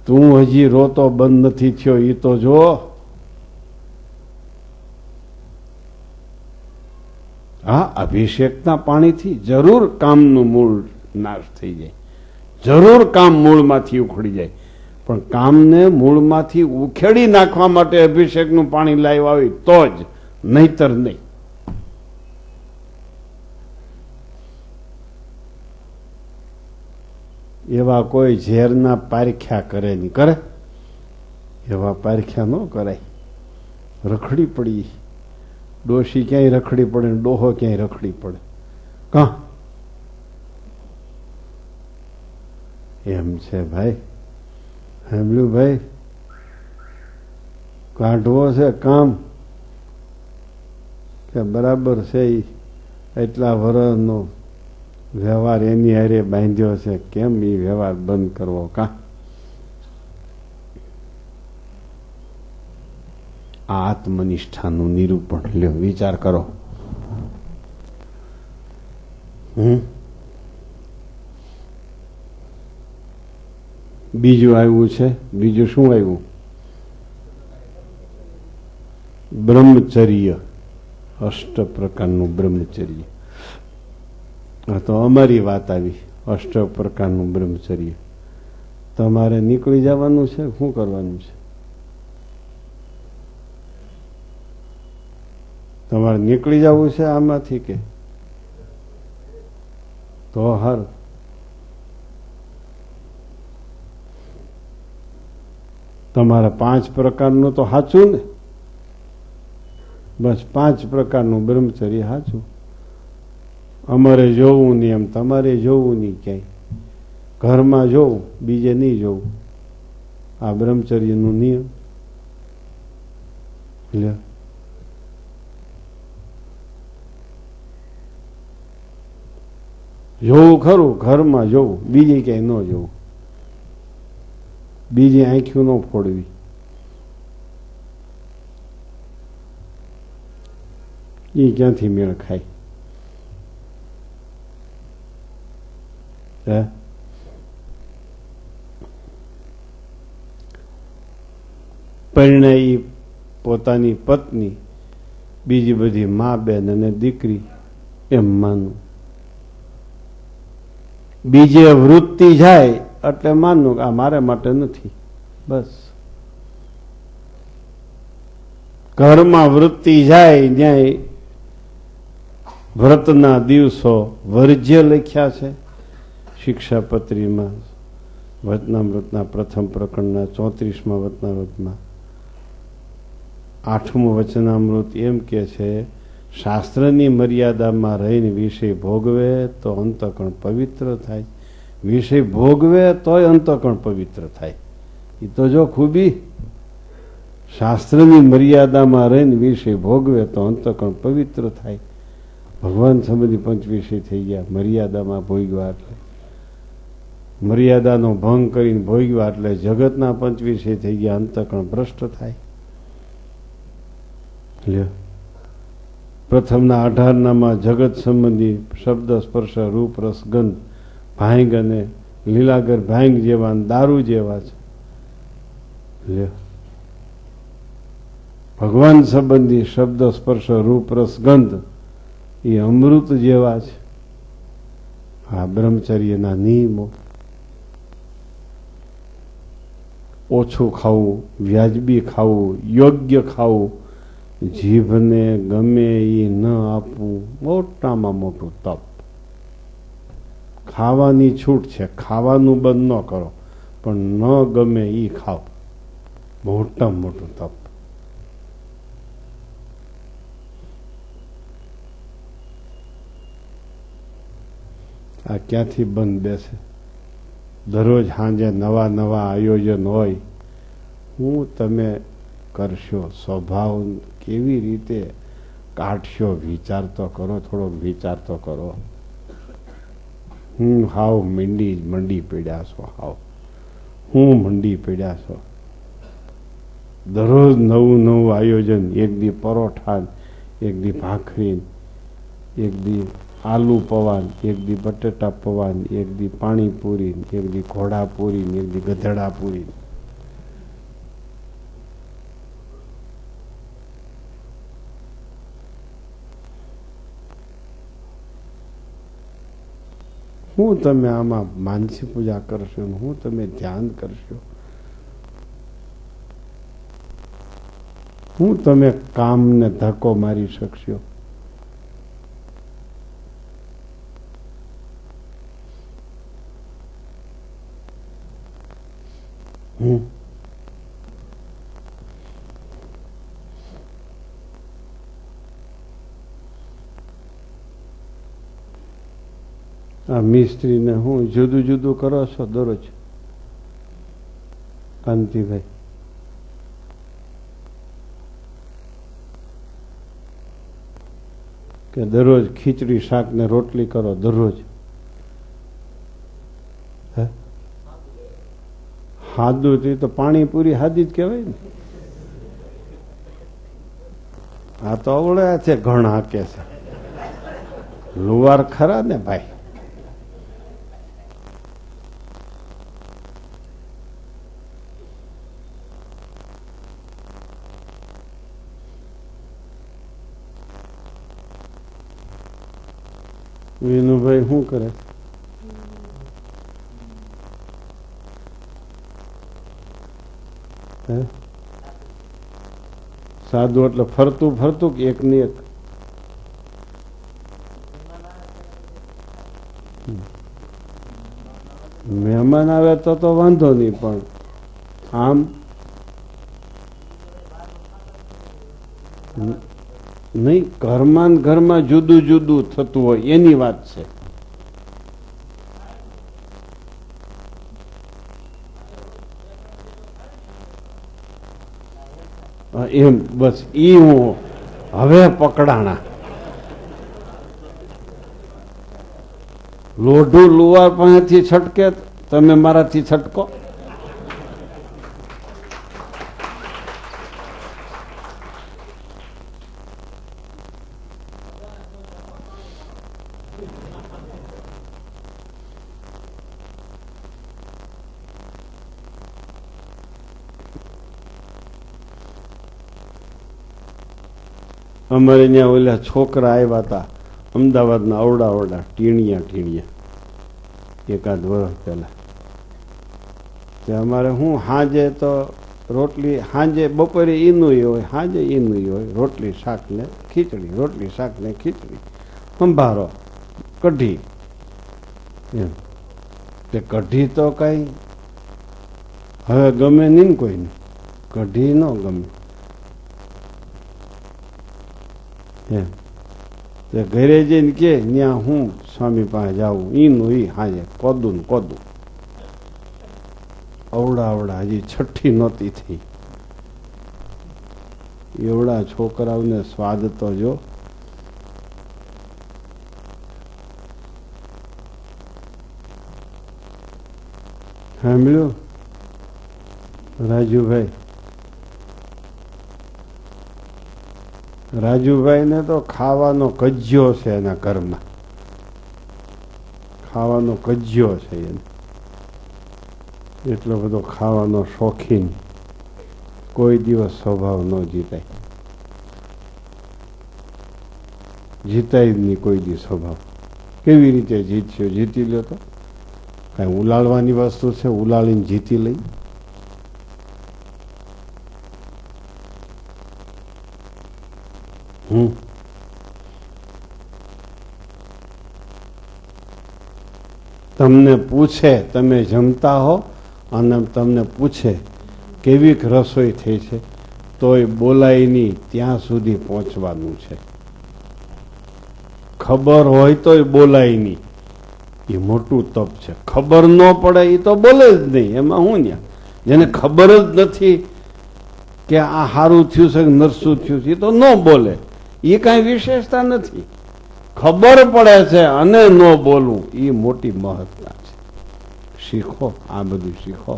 તું હજી રોતો બંધ નથી થયો એ તો જો. હા, અભિષેકના પાણીથી જરૂર કામનું મૂળ નાશ થઈ જાય, જરૂર કામ મૂળમાંથી ઉખડી જાય. પણ કામને મૂળમાંથી ઉખેડી નાખવા માટે અભિષેકનું પાણી લાવ્યા હોય તો જ, નહીતર નહીં. એવા કોઈ ઝેરના પારખ્યા કરે નહીં. કરે? એવા પારખ્યા ન કરાય. રખડી પડી. ડોશી ક્યાંય રખડી પડે, ડોહો ક્યાંય રખડી પડે. એમ છે ભાઈ. સાંભળ્યું ભાઈ? કાઢવો છે કામ કે બરાબર છે. એટલા વર્ષનો વ્યવહાર એની હારે બાંધ્યો છે, કેમ એ વ્યવહાર બંધ કરવો? આ આત્મનિષ્ઠાનું નિરૂપણ લ્યો, વિચાર કરો. બીજું આવ્યું છે. બીજું શું આવ્યું? બ્રહ્મચર્ય. 8 પ્રકારનું બ્રહ્મચર્ય. તો અમારી વાત આવી. 8 પ્રકારનું બ્રહ્મચર્ય. તમારે નીકળી જવાનું છે, શું કરવાનું છે? તમારે નીકળી જવું છે આમાંથી કે તો હર તમારે 5 પ્રકારનું તો સાચું ને, બસ 5 પ્રકારનું બ્રહ્મચર્ય સાચું. અમારે જોવું નહીં એમ તમારે જોવું નહીં, ક્યાંય ઘરમાં જોવું બીજે નહીં જોવું. આ બ્રહ્મચર્યનું નિયમ. લે જોવું ખરું, ઘરમાં જોવું, બીજે ક્યાંય ન જોવું, બીજી આંખ્યું ન ફોડવી. એ ક્યાંથી મેળ ખાય? હે પરિણયી પોતાની પત્ની, બીજી બધી મા બેન અને દીકરી એમ માનવું. બીજે વૃત્તિ જાય એટલે માનવું કે આ મારે માટે નથી. બસ ઘરમાં વૃત્તિ જાય ન્યાય વ્રતના દિવસો વર્જ્ય લખ્યા છે શિક્ષાપત્રીમાં, વચનામૃતના પ્રથમ પ્રકરણના 34મા વચનામૃતમાં 8મું વચનામૃત એમ કે છે, શાસ્ત્રની મર્યાદામાં રહીને વિષય ભોગવે તો અંતઃકરણ પવિત્ર થાય. વિષય ભોગવે તોય અંતઃકરણ પવિત્ર થાય. એ તો જો ખૂબી, શાસ્ત્રની મર્યાદામાં રહીને વિષય ભોગવે તો અંતઃકરણ પવિત્ર થાય. ભગવાન સંબંધી 5 વિષય થઈ ગયા મર્યાદામાં ભોગવા એટલે. મર્યાદાનો ભંગ કરીને ભોગવા એટલે જગતના 5 વિષય થઈ ગયા, અંતઃકરણ ભ્રષ્ટ થાય. પ્રથમના 18નામાં જગત સંબંધી શબ્દ સ્પર્શ રૂપ રસ ગંધ ભાંગ અને લીલાગર ભાંગ જેવા દારૂ જેવા છે. ભગવાન સંબંધી શબ્દ સ્પર્શ રૂપ રસ ગંધ એ અમૃત જેવા છે. આ બ્રહ્મચર્યના નિયમો. ઓછું ખાવું, વ્યાજબી ખાવું, યોગ્ય ખાવું, જીભને ગમે એ ન આપવું, મોટામાં મોટું તપ. ખાવાની છૂટ છે, ખાવાનું બંધ ન કરો, પણ ન ગમે એ ખાઓ, મોટામાં મોટું તપ. આ ક્યાંથી બંધ બેસે? દરરોજ સાંજે નવા નવા આયોજન હોય. હું તમે કરશો, સ્વભાવ કેવી રીતે કાઢશો, વિચાર તો કરો, થોડોક વિચાર તો કરો. હું હાવ મંડી પડ્યા છો, હાવ હું મંડી પડ્યા છો. દરરોજ નવું નવું આયોજન. એક દી પરોઠા, એક દી ભાખરી, એક દી આલુ પવાન, એક દી બટેટા પવાન, એક દી પાણીપુરી, એક દી ઘોડાપુરી, એક દી ગધેડાપુરી. હું તમે આમાં માનસી પૂજા કરશો, હું તમે ધ્યાન કરશો, હું તમે કામને ધક્કો મારી શકશો? આ મિસ્ત્રીને હું જુદું જુદું કરો છો દરરોજ? કાંતિભાઈ, કે દરરોજ ખીચડી શાક ને રોટલી કરો દરરોજ? હે, હાદું તો પાણીપુરી હાદી જ કહેવાય ને. આ તો અવળ્યા છે, ઘણા કે છે. લુવાર ખરા ને ભાઈ. વિનુભાઈ શું કરે? સાદું એટલે ફરતું ફરતું કે એક ને એક? મહેમાન આવે તો વાંધો નહીં, પણ આમ નહીં. ઘરમાં ને ઘરમાં જુદું જુદું થતું હોય એની વાત છે. એમ બસ ઈ હું હવે પકડાણા. લોઢું લુવાર પાસેથી છટકે, તમે મારાથી છટકો. અમારે ત્યાં ઓલા છોકરા આવ્યા હતા અમદાવાદના, અવડા ટીણિયા એકાદ વર્ષ પહેલા. તે અમારે હું સાંજે તો રોટલી, સાંજે બપોરે ઈનું હોય, સાંજે ઈનું હોય, રોટલી શાક ને ખીચડી, રોટલી શાક ને ખીચડી, સંભારો, કઢી. એમ તે કઢી તો કઈ હવે ગમે નહીં ને કોઈને, કઢી ન ગમે. ઘરે જઈને કે ત્યાં હું સ્વામી પાસે જાઉં, ઈનું ઈ હાજે કોદું ને કોદું. અવડા હજી છઠ્ઠી નહોતી થઈ. એવડા છોકરાઓને સ્વાદ તો જો. સાંભળ્યું રાજુભાઈ ને તો ખાવાનો કજ્યો છે એના ઘરમાં, ખાવાનો કજ્યો છે એને. એટલો બધો ખાવાનો શોખીન, કોઈ દિવસ સ્વભાવ ન જીતાય જ નહીં કોઈ દિવસ સ્વભાવ. કેવી રીતે જીતશો? જીતી લ્યો તો કાંઈ ઉલાળવાની વસ્તુ છે? ઉલાળીને જીતી લઈ. તમને પૂછે, તમે જમતા હો અને તમને પૂછે કેવી રસોઈ થઈ છે, તોય બોલાય નહીં, ત્યાં સુધી પહોંચવાનું છે. ખબર હોય તોય બોલાય નહીં, એ મોટું તપ છે. ખબર ન પડે એ તો બોલે જ નહીં. એમાં હું ત્યાં જેને ખબર જ નથી કે આ સારું થયું છે કે નરસું થયું છે, એ તો ન બોલે. એ કાંઈ વિશેષતા નથી. ખબર પડે છે અને ન બોલવું એ મોટી મહત્તા છે. શીખો, આ બધું શીખો.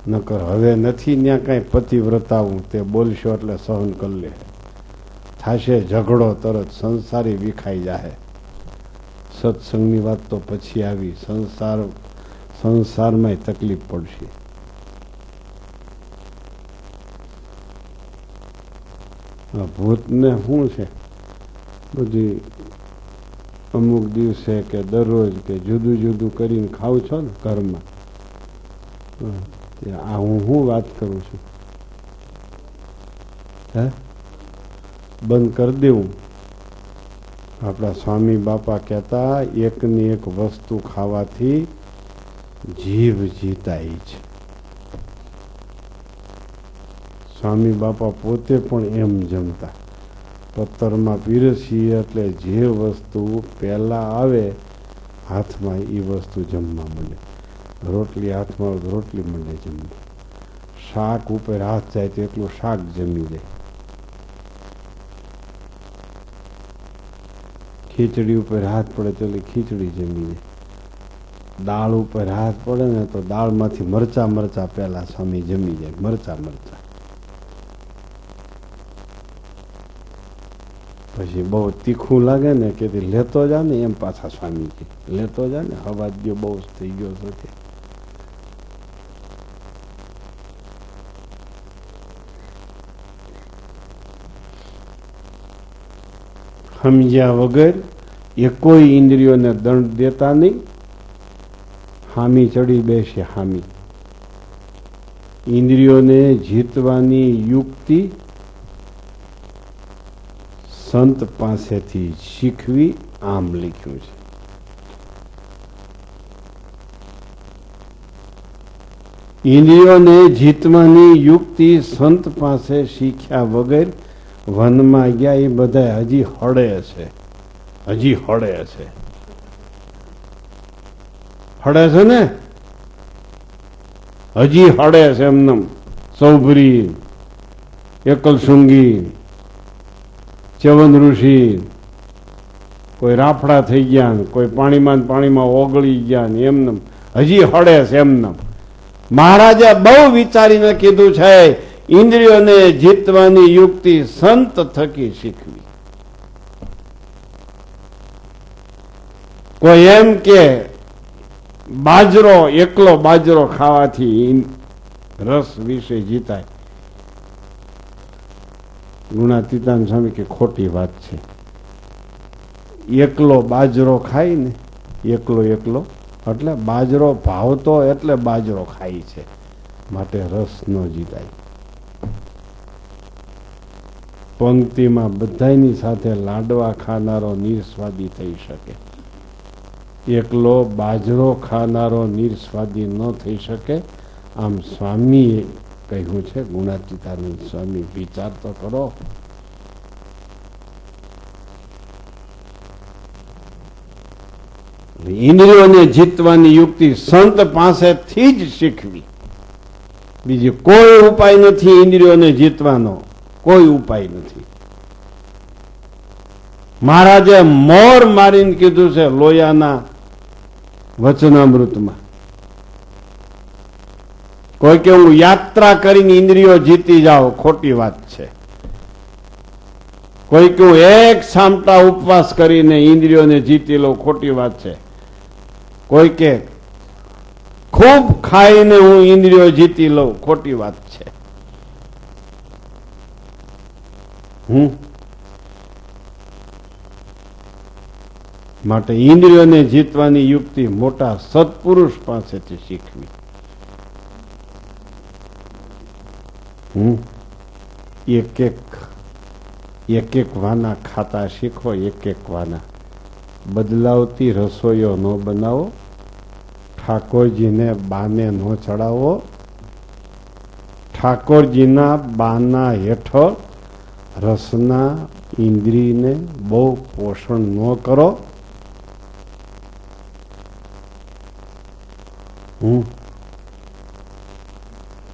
નકર હવે નથી ત્યાં કાંઈ પતિવ્રતાવું, તે બોલશો એટલે સહન કરી લે. થાશે ઝઘડો, તરત સંસારી વિખાઈ જાહે. સત્સંગની વાત તો પછી આવી. સંસારમાં તકલીફ પડશે. ભૂતને શું છે બધી અમુક દિવસે કે દરરોજ કે જુદું જુદું કરીને ખાવ છો ને ઘરમાં. આ હું વાત કરું છું, હે બંધ કરી દેવું. આપણા સ્વામી બાપા કહેતા, એકની એક વસ્તુ ખાવાથી જીભ જીતાય છે. સ્વામી બાપા પોતે પણ એમ જમતા. પત્તરમાં પીરસીએ એટલે જે વસ્તુ પહેલા આવે હાથમાં એ વસ્તુ જમવા મળે. રોટલી હાથમાં આવે તો રોટલી મળે જમવા. શાક ઉપર હાથ જાય તો એટલું શાક જમી જાય. ખીચડી ઉપર હાથ પડે તો એટલે ખીચડી જમી જાય. દાળ ઉપર હાથ પડે ને તો દાળમાંથી મરચા પહેલા સ્વામી જમી જાય. મરચા પછી બહુ તીખું લાગે ને કે લેતો જા ને, એમ પાછા સ્વામી કે લેતો જા ને, અવાજ ગયો બહુ થઈ ગયો છે. સમજ્યા વગર એ કોઈ ઇન્દ્રિયોને દંડ દેતા નહીં. હામી ચડી બેસે. હામી ઇન્દ્રિયોને જીતવાની યુક્તિ સંત પાસેથી શીખવી, આમ લખ્યું છે. ઇન્દ્રિયોને જીતવાની યુક્તિ સંત પાસે શીખ્યા વગર વનમાં ગયા. એ બધા હજી હળે છે, હજી હળે છે. હળે છે ને, હજી હળે છે. એમને સૌભરી, એકલશુંગી, ચ્યવન ઋષિ, કોઈ રાફડા થઈ ગયા ને કોઈ પાણીમાં ઓગળી ગયા ને એમને હજી હળે છે. એમને મહારાજે બહુ વિચારીને કીધું છે, ઇન્દ્રિયોને જીતવાની યુક્તિ સંત થકી શીખવી. કોઈ એમ કે બાજરો, એકલો બાજરો ખાવાથી રસ વિશે જીતાય. ગુણાતીતાન સ્વામી કે ખોટી વાત છે. એકલો બાજરો ખાય ને, એકલો એટલે બાજરો ભાવતો એટલે બાજરો ખાય છે, માટે રસ ન જીતાય. પંક્તિમાં બધાની સાથે લાડવા ખાનારો નિર્સ્વાદી થઈ શકે, એકલો બાજરો ખાનારો નિર્સ્વાદી ન થઈ શકે. આમ સ્વામીએ કહ્યું છે. ગુણાતીતાનંદ સ્વામી, વિચાર તો કરો. ઇન્દ્રિયોને જીતવાની યુક્તિ સંત પાસેથી જ શીખવી. બીજી કોઈ ઉપાય નથી. ઇન્દ્રિયોને જીતવાનો કોઈ ઉપાય નથી. મહારાજે મોર મારીને કીધું છે લોયાના વચનામૃતમાં. કોઈ કે હું યાત્રા કરીને ઇન્દ્રિયો જીતી જાઓ, ખોટી વાત છે. કોઈ કે હું એક સામટા ઉપવાસ કરીને ઇન્દ્રિયોને જીતી લઉં, ખોટી વાત છે. કોઈ કે ખૂબ ખાઈને હું ઇન્દ્રિયો જીતી લઉં, ખોટી વાત છે. માટે ઇન્દ્રિયોને જીતવાની યુક્તિ મોટા સત્પુરુષ પાસેથી શીખવી. એક એક વાના ખાતા શીખો. એક વાના બદલાવતી રસોઈઓ ન બનાવો. ઠાકોરજીને બાને ન ચડાવો. ઠાકોરજીના બાના હેઠળ રસના ઇન્દ્રિયને બહુ પોષણ ન કરો.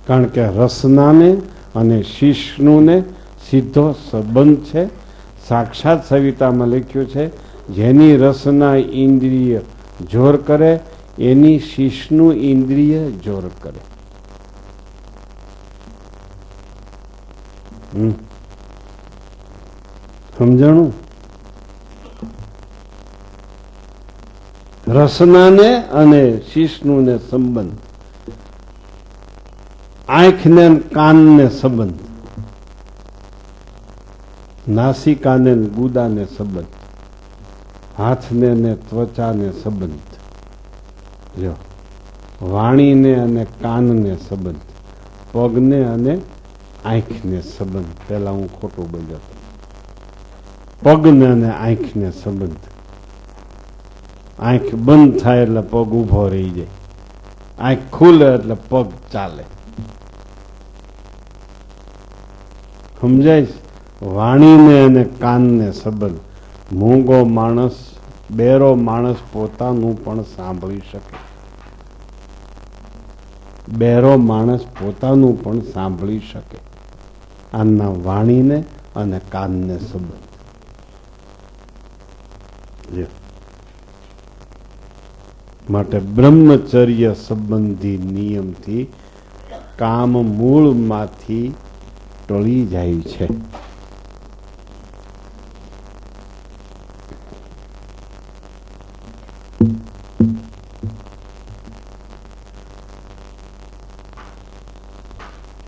કારણ કે રસનાને અને શિષ્ણુને સીધો સંબંધ છે. સાક્ષાત સવિતામાં લખ્યું છે, જેની રસના ઇન્દ્રિય જોર કરે એની શિષ્ણુ ઇન્દ્રિય જોર કરે. સમજાણું? રસનાને અને શિષ્ણુને સંબંધ, આંખને કાનને સંબંધ, નાસિકાને ગુદાને સંબંધ, હાથને ને ત્વચાને સંબંધ, જો વાણીને અને કાનને સંબંધ, પગને અને આંખને સંબંધ. પેલા હું ખોટું બોલ્યો. પગને અને આંખને સંબંધ. આંખ બંધ થાય એટલે પગ ઉભો રહી જાય, આંખ ખુલે એટલે પગ ચાલે. સમજાય? વાણીને અને કાનને સંબંધ. મૂંગો માણસ, બેરો માણસ પોતાનું પણ સાંભળી શકે. બેરો માણસ પોતાનું પણ સાંભળી શકે. આના વાણીને અને કાનને સંબંધ. માટે બ્રહ્મચર્ય સંબંધી નિયમથી કામ મૂળમાંથી ટળી જાય છે.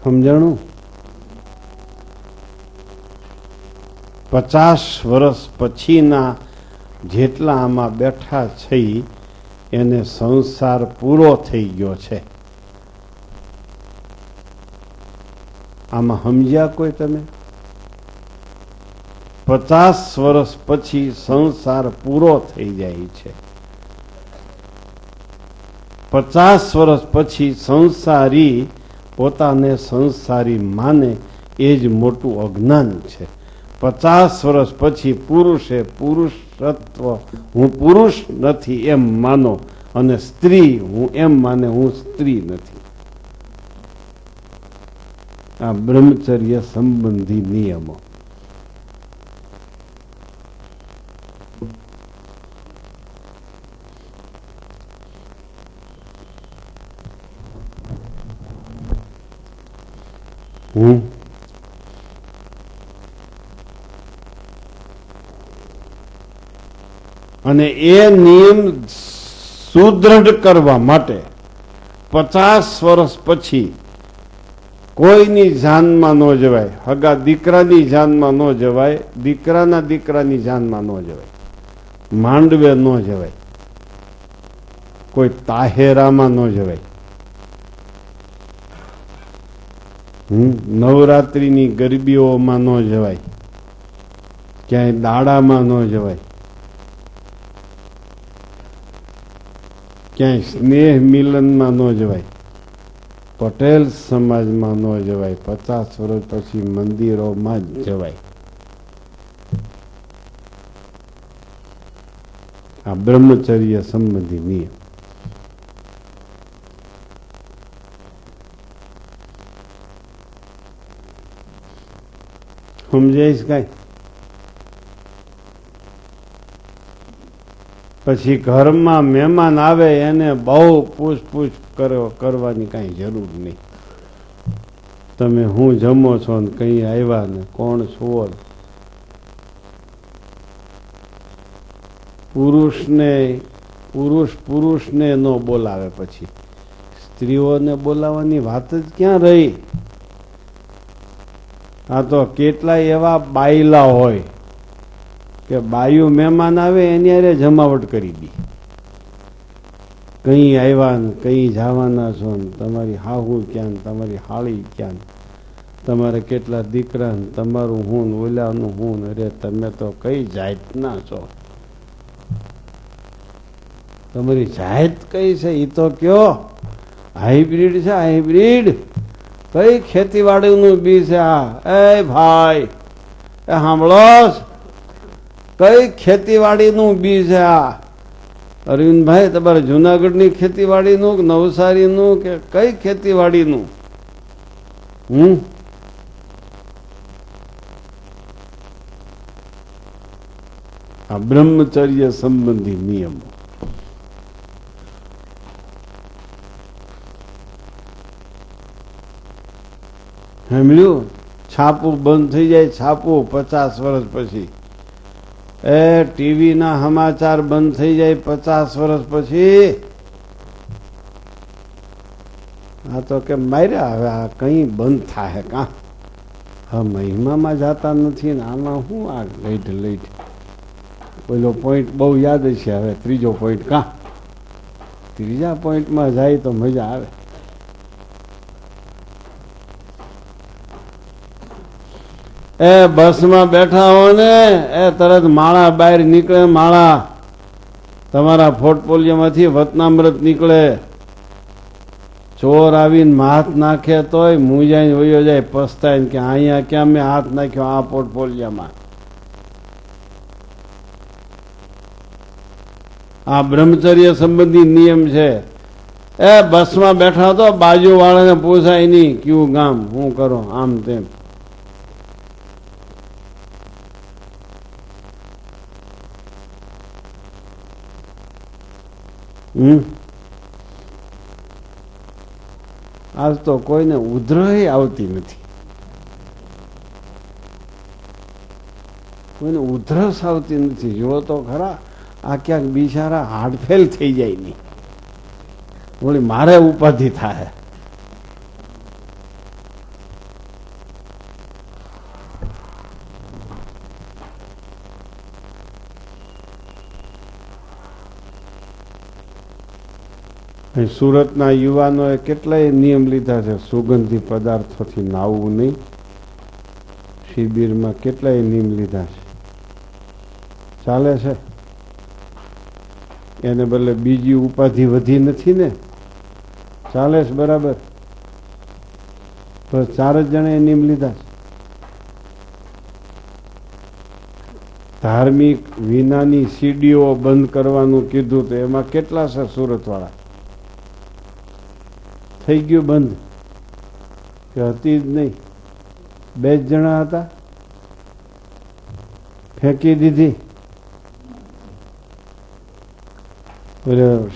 સમજાણું? 50 વર્ષ પછીના જેટલા આમાં બેઠા છે એને સંસાર પૂરો થઈ ગયો છે. આમાં સમજ્યા કોઈ તમે? 50 વર્ષ પછી સંસાર પૂરો થઈ જાય છે. 50 વર્ષ પછી સંસારી પોતાને સંસારી માને એ જ મોટું અજ્ઞાન છે. 50 વર્ષ પછી પુરુષે પુરુષત્વ હું પુરુષ નથી એમ માનો, અને સ્ત્રી હું એમ માને હું સ્ત્રી નથી. આ બ્રહ્મચર્ય સંબંધી નિયમો. અને એ નિયમ સુદ્રઢ કરવા માટે 50 વર્ષ પછી કોઈની જાનમાં ન જવાય, હગા દીકરાની જાનમાં ન જવાય, દીકરાના દીકરાની જાનમાં ન જવાય, માંડવે ન જવાય, કોઈ તાહેરામાં ન જવાય, નવરાત્રીની ગરબીઓમાં ન જવાય, ક્યાંય દાડામાં ન જવાય, ક્યાંય સ્નેહ મિલનમાં ન જવાય, પટેલ સમાજમાં ન જવાય, 50 વર્ષ પછી મંદિરોમાં જ જવાય. આ બ્રહ્મચર્ય સંબંધી નિયમ. સમજાઈશ કાંઈ? પછી ઘરમાં મહેમાન આવે એને બહુ પૂછપૂછ કરવાની કાંઈ જરૂર નહીં. તમે હું જમો છો ને કઈ આવ્યા ને કોણ છો. પુરુષને ન બોલાવે, પછી સ્ત્રીઓને બોલાવવાની વાત જ ક્યાં રહી. આ તો કેટલાય એવા બાયલા હોય કે બાયું મહેમાન આવે એની હારે જમાવટ કરી દી. કઈ આવ્યા ને કઈ જવાના છો ને તમારી હાહુ ક્યાં ને તમારી હાળી ક્યાં, તમારે કેટલા દીકરા ને તમારું હું ને ઓલાનું હું. અરે તમે તો કઈ જાતના છો, તમારી જાત કઈ છે એ તો કયો. હાઇબ્રિડ છે, હાઇબ્રિડ. કઈ ખેતીવાડીનું બી છે આ? એ ભાઈ એ સાંભળો, કઈ ખેતીવાડીનું બી છે આ? અરવિંદભાઈ તમારે જુનાગઢની ખેતીવાડીનું કે નવસારીનું કે કઈ ખેતીવાડીનું? આ બ્રહ્મચર્ય સંબંધી નિયમો. સાંભળ્યું? છાપું બંધ થઈ જાય, છાપું 50 વર્ષ પછી. એ ટીવીના સમાચાર બંધ થઈ જાય 50 વર્ષ પછી. આ તો કે માર્યા, હવે આ કઈ બંધ થાય કા? હા, મહિમામાં જાતા નથી ને આમાં શું આ લઈટ. પેલો પોઈન્ટ બહુ યાદ છે. હવે ત્રીજો પોઈન્ટ કા? ત્રીજા પોઈન્ટમાં જાય તો મજા આવે. એ બસમાં બેઠા હો ને એ તરત માળા બહાર નીકળે. માળા તમારા પોર્ટફોલિયોમાંથી વતનામૃત નીકળે. ચોર આવીને હાથ નાખે તોય મૂંઝાઈને વયો જાય, પસ્તાય કે અહીંયા ક્યાં મેં હાથ નાખ્યો આ પોર્ટફોલિયોમાં. આ બ્રહ્મચર્ય સંબંધી નિયમ છે. એ બસમાં બેઠા તો બાજુ વાળાને પૂછાય નહીં કયું ગામ, શું કરો, આમ તેમ. આજ તો કોઈને ઉધરહ આવતી નથી. કોઈને ઉધરસ આવતી નથી. જો તો ખરા આ ક્યાંક બિચારા હાડફેલ થઈ જાય નહીં, વળી મારે ઉપાધિ થાય. સુરતના યુવાનોએ કેટલાય નિયમ લીધા છે. સુગંધી પદાર્થોથી નાહવું નહીં. શિબિરમાં કેટલાય નિયમ લીધા છે. ચાલે છે. એને બદલે બીજી ઉપાધિ વધી નથી ને. ચાલે છે બરાબર? તો 4 જ જણે નિયમ લીધા છે. ધાર્મિક વિનાની સીડીઓ બંધ કરવાનું કીધું તો એમાં કેટલા છે સુરતવાળા? થઈ ગયું બંધ કે હતી જ નહીં? 2 જ જણા હતા, ફેંકી દીધી.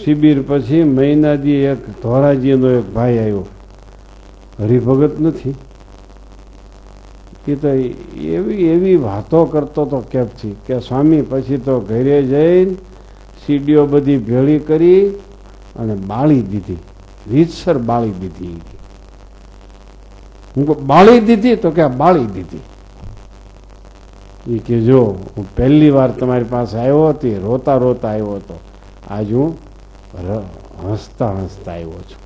શિબિર પછી મહિનાથી એક ધોરાજીનો એક ભાઈ આવ્યો, હરિભગત નથી, એ તો એવી વાતો કરતો હતો કેપથી કે સ્વામી પછી તો ઘરે જઈને સીડીઓ બધી ભેળી કરી અને બાળી દીધી, રીતસર બાળી દીધી. હું બાળી દીધી તો કે બાળી દીધી. એ કે જો હું પહેલી વાર તમારી પાસે આવ્યો હતી, રોતા રોતા આવ્યો હતો, આજ હું હસતા હસતા આવ્યો છું.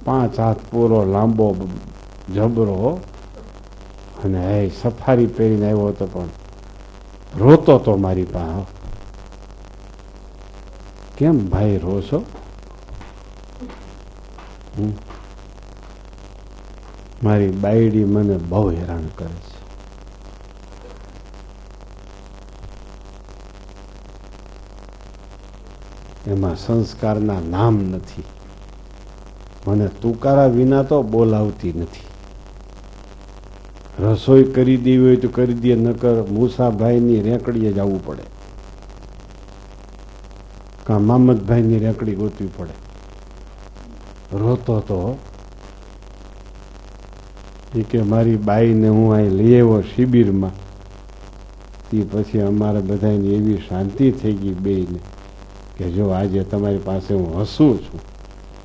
5 હાથ પૂરો લાંબો જબરો અને સફારી પહેરીને આવ્યો હતો, પણ રોતો તો મારી પાસે. કેમ ભાઈ રોશો? મારી બાયડી મને બહુ હેરાન કરે છે. એમાં સંસ્કારના નામ નથી. મને તુકારા વિના તો બોલાવતી નથી. રસોઈ કરી દેવી હોય તો કરી દે, નકર મૂસાભાઈની રેકડીએ જવું પડે, કાં મામદભાઈની રેકડી ગોતવી પડે. રોતો તો એ કે મારી બાઈને હું અહીં લઈ આવ્યો શિબિરમાં, તે પછી અમારે બધાની એવી શાંતિ થઈ ગઈ બેયને કે જો આજે તમારી પાસે હું હસું છું,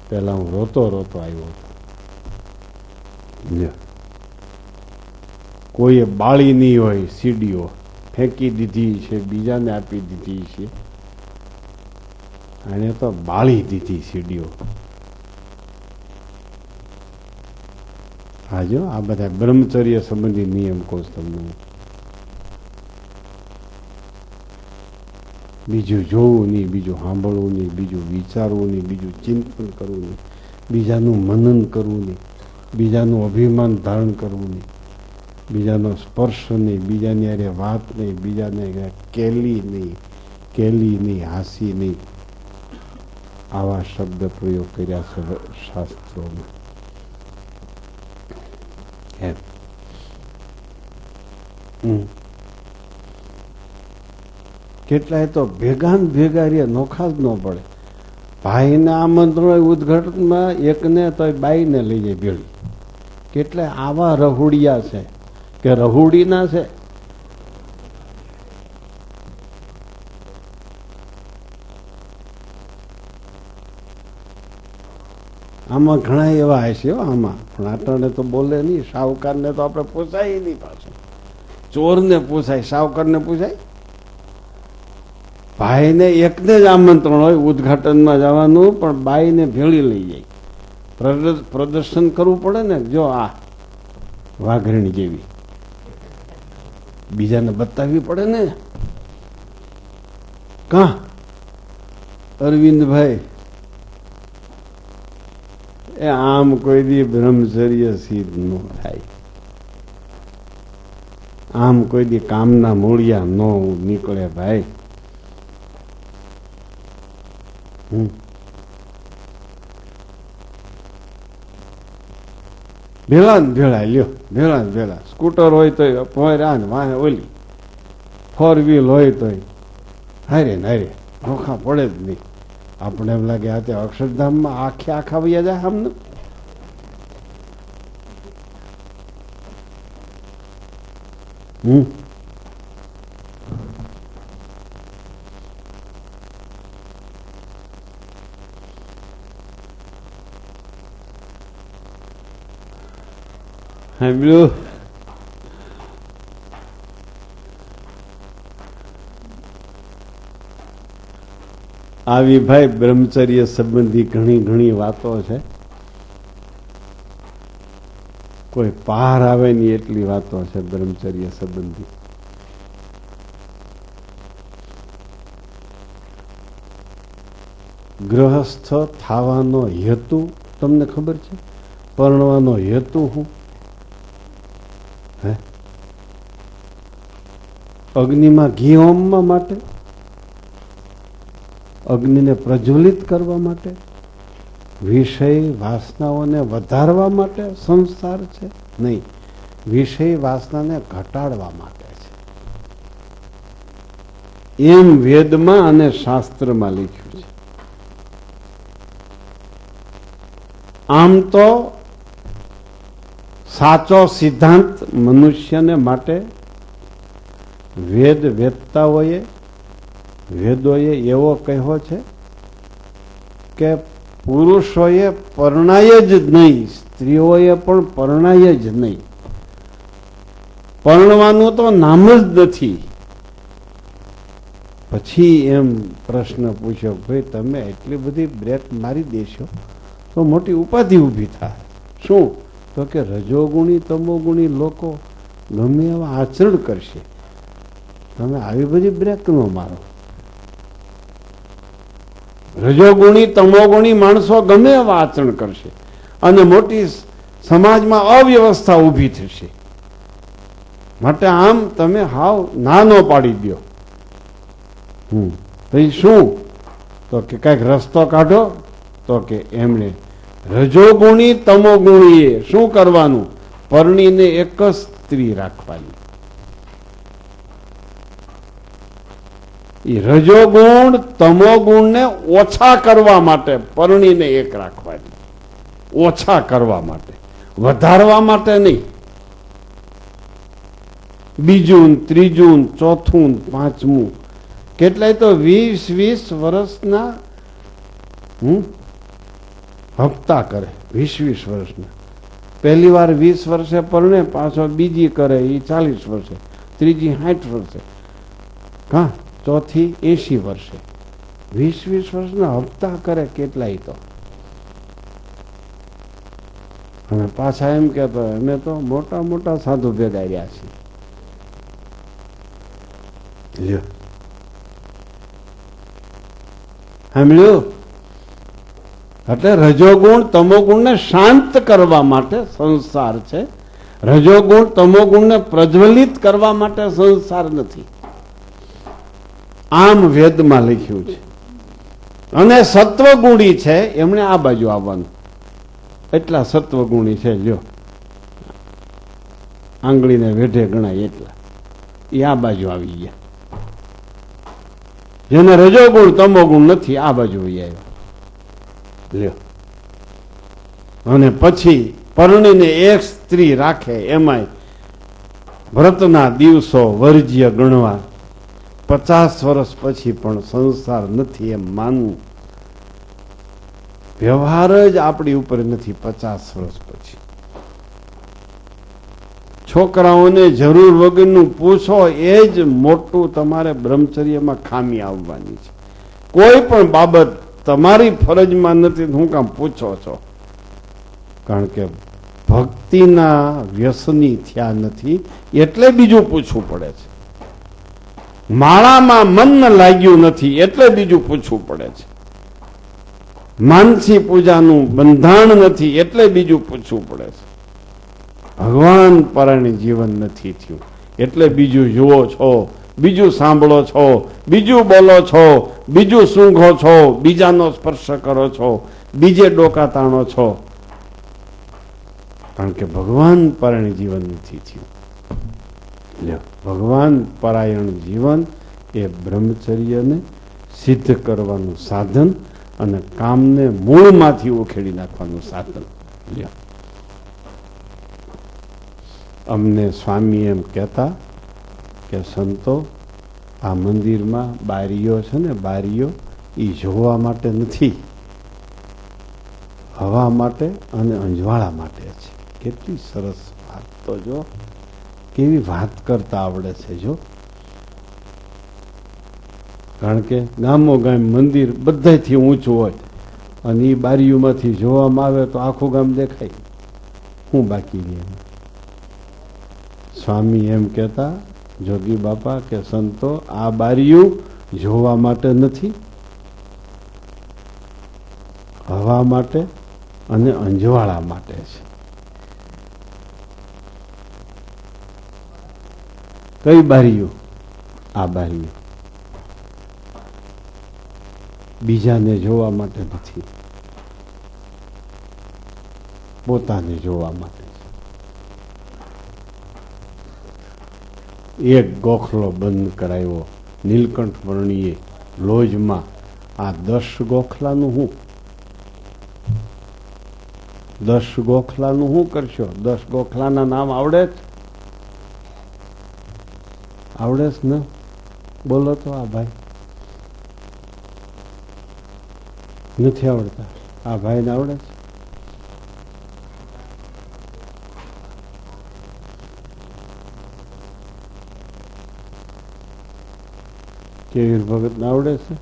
પહેલા હું રોતો રોતો આવ્યો હતો. કોઈએ બાળી નહીં હોય, સીડીઓ ફેંકી દીધી છે, બીજાને આપી દીધી છે, અને તો બાળી દીધી સીડીઓ. હાજો આ બધા બ્રહ્મચર્ય સંબંધી નિયમ કહું તમને. બીજું જોવું નહીં, બીજું સાંભળવું નહીં, બીજું વિચારવું નહીં, બીજું ચિંતન કરવું નહીં, બીજાનું મનન કરવું નહીં, બીજાનું અભિમાન ધારણ કરવું નહીં, બીજાનો સ્પર્શ નહીં, બીજાની અરે વાત નહીં, બીજાને કેલી નહીં, હાસી નહીં. આવા શબ્દ પ્રયોગ કર્યા છે શાસ્ત્રોમાં. કેટલાય તો ભેગા ને ભેગા રે, નોખા જ ન પડે. ભાઈને આમંત્રણ હોય ઉદઘાટનમાં, એકને તો બાઈને લઈ જાય ભેળી. કેટલાય આવા રಹುડિયા છે કે રಹುડીના છે. આમાં ઘણા એવા હશે આમાં, પણ આટાને તો બોલે નહીં. શાહુકારને તો આપણે પૂછાય નહીં, પાછું ચોરને પૂછાય, શાહુકારને પૂછાય. ભાઈને એકને જ આમંત્રણ હોય ઉદઘાટનમાં જવાનું, પણ બાઈને ભેળી લઈ જાય. પ્રદર્શન કરવું પડે ને, જો આ વાઘરણી જેવી બીજાને બતાવવી પડે ને. કા અરવિંદભાઈ એ આમ કોઈ દી બ્રહ્મચર્ય સિદ્ધ ન થાય, આમ કોઈ દી કામના મૂળિયા ન નીકળે ભાઈ. ભેળા ને ભેળા લ્યો, ભેળા ને ભેળા. સ્કૂટર હોય તો પોયરા ને વાહે ઓલી, 4 વ્હીલ હોય તો હારે ને હારે નોખા પડે જ નહીં. આપણે એમ લાગે આ અક્ષરધામમાં આખા વૈયા જાય આમને. સાંભળ્યું? આવી ભાઈ બ્રહ્મચર્ય સંબંધી ઘણી વાતો છે. કોઈ પાર આવે નહીં એટલી વાતો છે બ્રહ્મચર્ય સંબંધી. ગ્રહસ્થ થવાનો હેતુ તમને ખબર છે? પરણવાનો હેતુ શું? હે? અગ્નિમાં ઘી હોમવા માટે, અગ્નિને પ્રજ્વલિત કરવા માટે, વિષય વાસનાઓને વધારવા માટે સંસાર છે? નહીં, વિષય વાસનાને ઘટાડવા માટે છે. એમ વેદમાં અને શાસ્ત્રમાં લખ્યું છે. આમ તો સાચો સિદ્ધાંત મનુષ્યને માટે વેદતાઓએ વેદોએ એવો કહ્યો છે કે પુરુષોએ પરણાય જ નહીં, સ્ત્રીઓએ પણ પરણાય જ નહીં. પરણવાનું તો નામ જ નથી. પછી એમ પ્રશ્ન પૂછ્યો, ભાઈ તમે એટલી બધી બ્રેક મારી દેશો તો મોટી ઉપાધિ ઊભી થાય. શું? તો કે રજોગુણી તમોગુણી લોકો ગમે એવા આચરણ કરશે, તમે આવી બધી બ્રેક ન મારો. રજોગુણી તમોગુણી માણસો ગમે એવા આચરણ કરશે અને મોટી સમાજમાં અવ્યવસ્થા ઊભી થશે. માટે આમ તમે હાવ નાનો પાડી દો. પછી શું? તો કે કઈક રસ્તો કાઢો. તો કે એમણે રજોગુણી તમોગુણીએ શું કરવાનું? પરણીને એક જ સ્ત્રી રાખવાની. એ રજોગુણ તમોગુણને ઓછા કરવા માટે પરણીને એક રાખવાની. ઓછા કરવા માટે, વધારવા માટે નહીં. બીજું, ત્રીજું, ચોથું, પાંચમું, કેટલાય તો 20-20 વર્ષના હપ્તા કરે. 20-20 વર્ષના. પહેલી વાર 20 વર્ષે પરણે, પાછો બીજી કરે એ 40 વર્ષે, ત્રીજી 60 વર્ષે, હા ચોથી 80 વર્ષે. 20-20 વર્ષના હપ્તા કરે કેટલાય તો. અને પાછા એમ કહેતો અમે તો મોટા મોટા સાધુ ભેગા રહ્યા છીએ. લ્યો, સાંભળ્યું? એટલે રજોગુણ તમોગુણને શાંત કરવા માટે સંસાર છે. રજોગુણ તમોગુણને પ્રજ્વલિત કરવા માટે સંસાર નથી. આમ વેદમાં લખ્યું છે. અને સત્વગુણી છે એમણે આ બાજુ આવવાનું. એટલા સત્વગુણી છે, લ્યો આંગળીને વેઢે ગણાય એટલા, એ આ બાજુ આવી ગયા. જેને રજોગુણ તમોગુણ નથી આ બાજુ આવ્યા. લ્યો, અને પછી પરણીને એક સ્ત્રી રાખે, એમાંય વ્રતના દિવસો વર્જ્ય ગણવા. 50 વર્ષ પછી પણ સંસાર નથી એમ માનવું. વ્યવહાર જ આપણી ઉપર નથી 50 વર્ષ પછી. છોકરાઓને જરૂર વગરનું પૂછો એ જ મોટું તમારે બ્રહ્મચર્યમાં ખામી આવવાની છે. કોઈ પણ બાબત તમારી ફરજમાં નથી, હું કામ પૂછો છો? કારણ કે ભક્તિના વ્યસની થયા નથી એટલે બીજું પૂછવું પડે છે. માળામાં મન લાગ્યું નથી એટલે બીજું પૂછવું પડે છે. માનસી પૂજાનું બંધાણ નથી એટલે બીજું પૂછવું પડે છે. ભગવાન પરાયણ જીવન નથી થયું એટલે બીજું જુઓ છો, બીજું સાંભળો છો, બીજું બોલો છો, બીજું સૂંઘો છો, બીજાનો સ્પર્શ કરો છો, બીજે ડોકા તાણો છો. કારણ કે ભગવાન પરાયણ જીવન નથી થયું. ભગવાન પરાયણ જીવન એ બ્રહ્મચર્યને સિદ્ધ કરવાનું સાધન અને કામને મૂળમાંથી ઉખેડી નાખવાનું સાધન. અમને સ્વામી એમ કહેતા કે સંતો આ મંદિરમાં બારીઓ છે ને, બારીઓ એ જોવા માટે નથી, હવા માટે અને અંજવાળા માટે છે. કેટલી સરસ વાત! તો જો કેવી વાત કરતા આવડે છે જો. કારણ કે ગામો ગામ મંદિર બધાથી ઊંચું હોય અને એ બારીઓમાંથી જોવામાં આવે તો આખું ગામ દેખાય. હું બાકી રહે. સ્વામી એમ કહેતા જોગી બાપા કે સંતો આ બારીઓ જોવા માટે નથી, હવા માટે અને અંજવાળા માટે છે. કઈ બારીઓ? આ બારીઓ બીજાને જોવા માટે નથી, પોતાને જોવા માટે. એક ગોખલો બંધ કરાયો નીલકંઠ વર્ણીએ લોજમાં. આ 10 ગોખલાનું હું? 10 ગોખલાનું શું કરશો? 10 ગોખલાના નામ આવડે જ? આવડે જ ને? બોલો તો. આ ભાઈ નથી આવડતા? આ ભાઈને આવડે છે? કેવીર ભગત ને આવડે છે?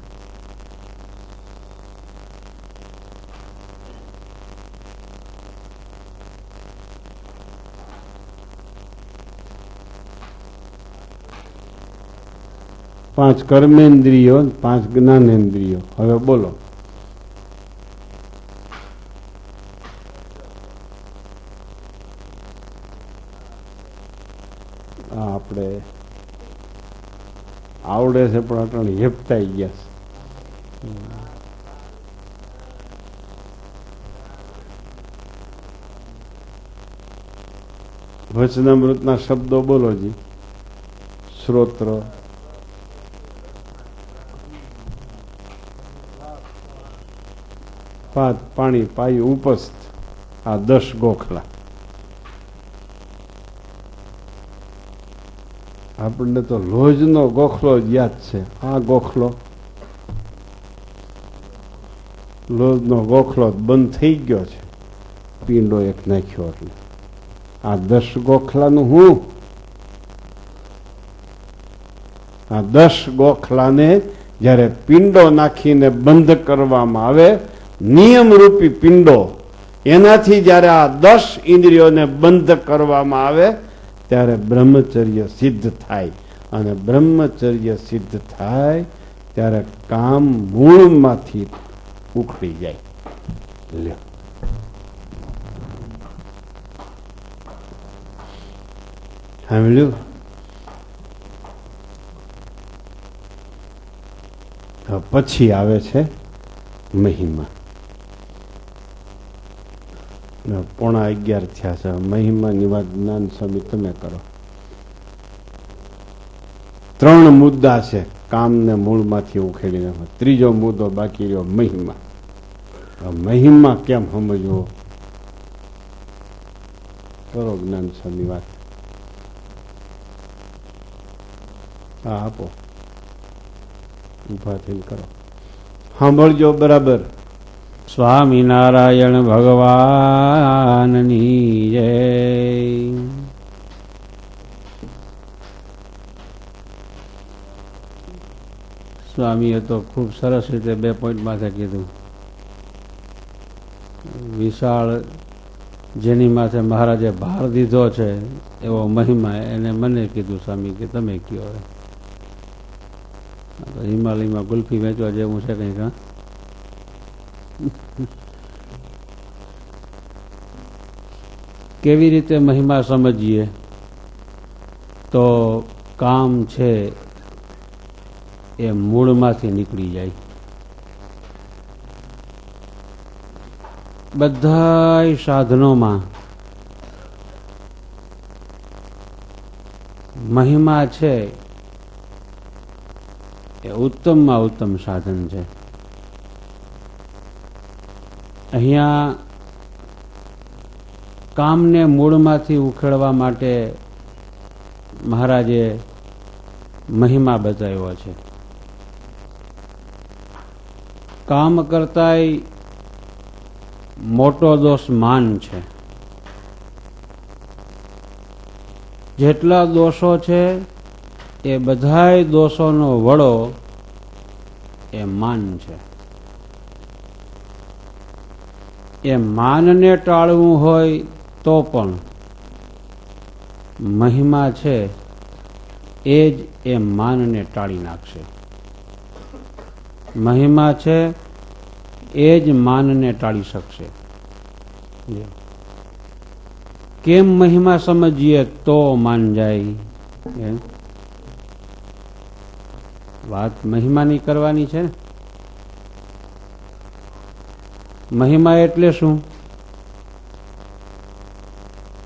પાંચ કર્મેન્દ્રિયો, 5 જ્ઞાનેન્દ્રિયો. હવે બોલો. આપણે આવડે છે પણ અટાણે હેપતાઈ ગયા છે. વચનામૃતના શબ્દો બોલો જી. શ્રોત્ર, પાત, પાણી, પાયું, ઉપસ્થ. આ 10 ગોખલા. આપણને તો લોજનો ગોખલો જ યાદ છે. આ ગોખલો, લોજનો ગોખલો બંધ થઈ ગયો છે. પીંડો એક નાખ્યો એટલે. આ 10 ગોખલાનું હું? આ 10 ગોખલાને જ્યારે પિંડો નાખીને બંધ કરવામાં આવે, નિયમરૂપી પિંડો, એનાથી જ્યારે આ 10 ઇન્દ્રિયોને બંધ કરવામાં આવે ત્યારે બ્રહ્મચર્ય સિદ્ધ થાય. અને બ્રહ્મચર્ય સિદ્ધ થાય ત્યારે કામ મૂળમાંથી ઉખડી જાય. લ્યો, સાંભળ્યું? પછી આવે છે મહિમા. 11:15 થયા છે. મહિમાની વાત જ્ઞાન સ્વામી તમે કરો. 3 મુદ્દા છે કામને મૂળમાંથી ઉખેડીને. ત્રીજો મુદ્દો બાકી રહ્યો મહિમા. મહિમા કેમ સમજવો? કરો જ્ઞાન સ્વામી વાત. હા આપો, ઉભા થઈને કરો. સાંભળજો બરાબર. સ્વામિનારાયણ ભગવાનની જય. સ્વામીએ તો ખૂબ સરસ રીતે 2 પોઈન્ટ માથે કીધું. વિશાળ જેની માથે મહારાજે ભાર દીધો છે એવો મહિમા એને મને કીધું સ્વામી કે તમે કયો. હિમાલયમાં ગુલ્ફી વેચવા જેવું છે કંઈક. હા, કેવી રીતે મહિમા સમજીએ તો કામ છે એ મૂળમાંથી નીકળી જાય. બધાય સાધનોમાં મહિમા છે એ ઉત્તમમાં ઉત્તમ સાધન છે. અહીંયા કામને મૂળમાંથી ઉખેડવા માટે મહારાજે મહિમા બતાવ્યો છે. કામ કરતાંય મોટો દોષ માન છે. જેટલા દોષો છે એ બધાય દોષોનો વડો એ માન છે. એ માનને ટાળવું હોય તો પણ મહિમા છે એ જ એ માનને ટાળી નાખશે. મહિમા છે એ જ માનને ટાળી શકશે. કેમ મહિમા સમજીએ તો માન જાય. એમ વાત મહિમાની કરવાની છે ને. મહિમા એટલે શું?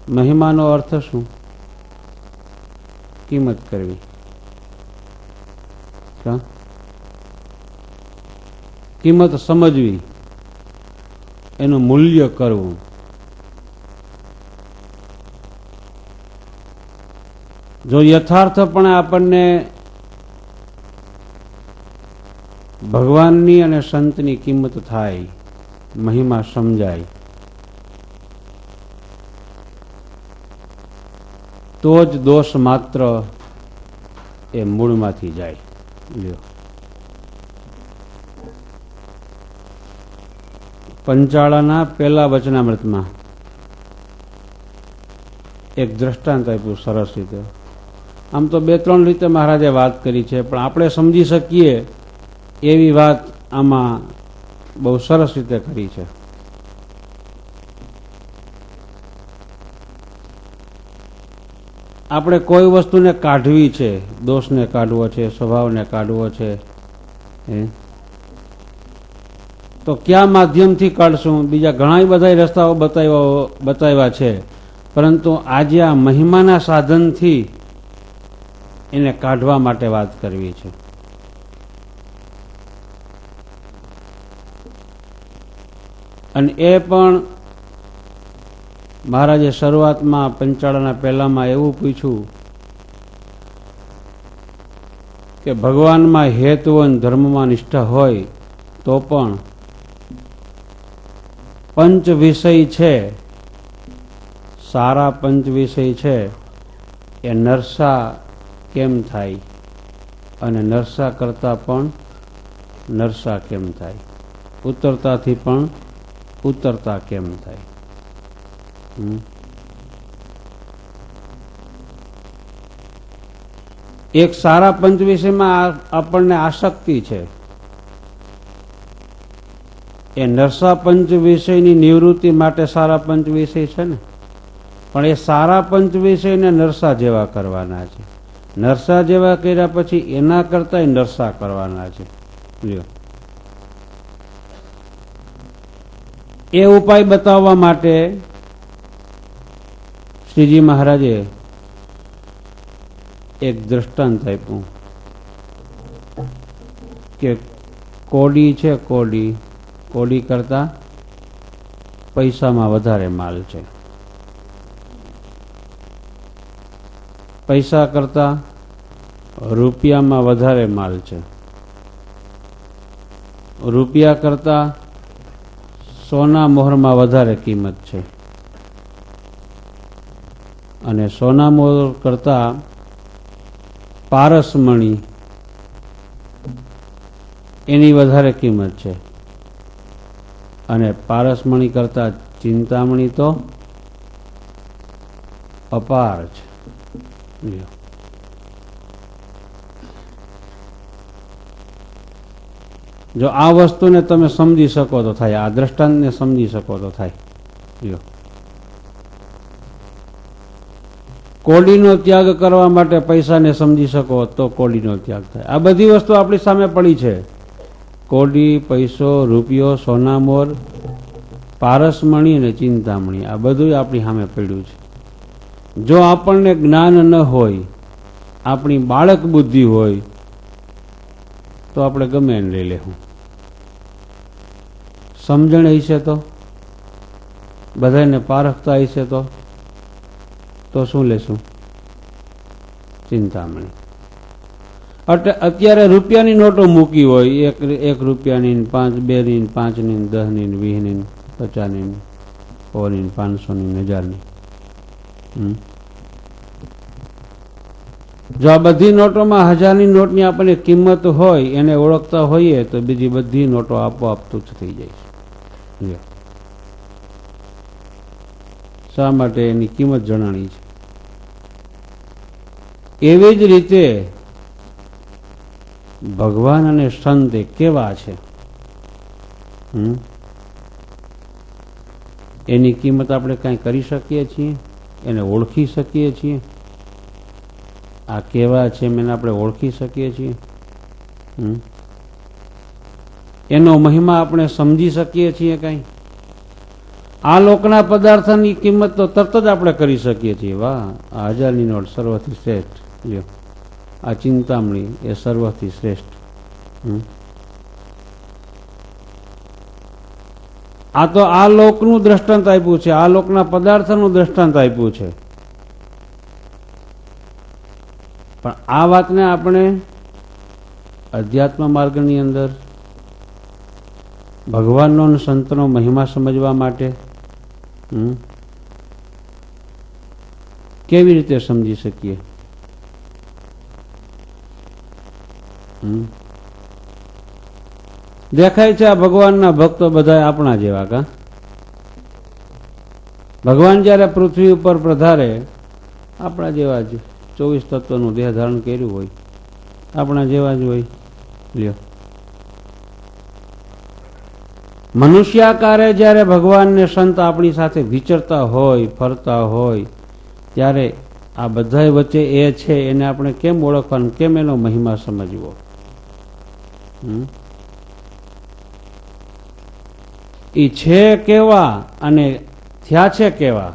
મહિમાનો અર્થ શું? કિંમત કરવી. કિંમત સમજવી, એનું મૂલ્ય કરવું. જો યથાર્થપણે આપણને ભગવાનની અને સંતની કિંમત થાય, મહિમા સમજાય, તો જ દોષ માત્ર એ મૂળમાંથી જાય. લ્યો, પંચાળાના પહેલા વચનામૃતમાં એક દ્રષ્ટાંત આપ્યું સરસ રીતે. આમ તો 2-3 રીતે મહારાજે વાત કરી છે, પણ આપણે સમજી શકીએ એવી વાત આમાં બહુ સરસ રીતે કરી છે. આપણે કોઈ વસ્તુને કાઢવી છે, દોષને કાઢવો છે, સ્વભાવને કાઢવો છે, તો કયા માધ્યમથી કાઢશું? બીજા ઘણા બધા રસ્તાઓ બતાવ્યા છે, પરંતુ આજે આ મહિમાના સાધનથી એને કાઢવા માટે વાત કરવી છે. અને એ પણ મહારાજે શરૂઆતમાં પંચાળાના પહેલામાં એવું પૂછ્યું કે ભગવાનમાં હેતુ અને ધર્મમાં નિષ્ઠા હોય તો પણ પંચ વિષય છે, સારા પંચ વિષય છે, એ નરસા કેમ થાય અને નરસા કરતા પણ નરસા કેમ થાય, ઉતરતાથી પણ ઉતરતા કેમ થાય. એક સારા પંચ વિષયમાં આપણને આસક્તિ છે, એ નરસા પંચ વિષયની નિવૃત્તિ માટે સારા પંચ વિષય છે ને. પણ એ સારા પંચ વિષયને નરસા જેવા કરવાના છે. નરસા જેવા કર્યા પછી એના કરતા નરસા કરવાના છે. એ ઉપાય બતાવવા માટે શ્રીજી મહારાજે એક દ્રષ્ટાંત આપ્યું કે કોડી છે, કોડી કરતા પૈસામાં વધારે માલ છે. પૈસા કરતા રૂપિયામાં વધારે માલ છે. રૂપિયા કરતા સોના મોહરમાં વધારે કિંમત છે. અને સોના મોહર કરતા પારસમણી એની વધારે કિંમત છે. અને પારસમણી કરતા ચિંતામણી તો અપાર છે. જો આ વસ્તુને તમે સમજી શકો તો થાય, આ દ્રષ્ટાંતને સમજી શકો તો થાય. કોડીનો ત્યાગ કરવા માટે પૈસાને સમજી શકો તો કોડીનો ત્યાગ થાય. આ બધી વસ્તુ આપણી સામે પડી છે. કોડી, પૈસો, રૂપિયો, સોનામોર, પારસમણી અને ચિંતામણી, આ બધું આપણી સામે પડ્યું છે. જો આપણને જ્ઞાન ન હોય, આપણી બાળક બુદ્ધિ હોય, તો આપણે ગમે એને લઈ લેવું. સમજણ હશે તો, બધાને પારખતા હશે તો શું લેશું? ચિંતામણી. અત્યારે રૂપિયાની નોટો મૂકી હોય, 1 રૂપિયાની, 5, 2ની, 5ની, 10ની, 20ની, 50ની, 100ની, 500ની, 1000ની. જો આ બધી નોટોમાં 1000ની નોટની આપણને કિંમત હોય, એને ઓળખતા હોઈએ, તો બીજી બધી નોટો આપોઆપ તુચ્છ થઈ જાય છે. શા માટે? એની કિંમત જણાણી છે. એવી જ રીતે ભગવાન અને સંત કેવા છે એની કિંમત આપણે કાંઈ કરી શકીએ છીએ? એને ઓળખી શકીએ છીએ? આ કેવા છે એને આપણે ઓળખી શકીએ છીએ? એનો મહિમા આપણે સમજી શકીએ છીએ કાંઈ? આ લોકના પદાર્થની કિંમત તો તરત જ આપણે કરી શકીએ છીએ. વાહ, આ 1000ની નોટ સર્વથી શ્રેષ્ઠ, લ્યો આ ચિંતામણી એ સર્વથી શ્રેષ્ઠ. આ તો આ લોકનું દ્રષ્ટાંત આપ્યું છે, આ લોકના પદાર્થનું દ્રષ્ટાંત આપ્યું છે. પણ આ વાતને આપણે અધ્યાત્મ માર્ગની અંદર ભગવાનનો અને સંતનો મહિમા સમજવા માટે કેવી રીતે સમજી શકીએ? દેખાય છે આ ભગવાનના ભક્તો બધા આપણા જેવા. કા ભગવાન જ્યારે પૃથ્વી ઉપર પધારે આપણા જેવા જ 24 તત્વનું દેહ ધારણ કર્યું હોય, આપણા જેવા જ હોય. લ્યો, મનુષ્યાકારે જ્યારે ભગવાનને સંત આપણી સાથે વિચરતા હોય, ફરતા હોય, ત્યારે આ બધા વચ્ચે એ છે એને આપણે કેમ ઓળખવાનું, કેમ એનો મહિમા સમજવો? એ છે કેવા અને થયા છે કેવા?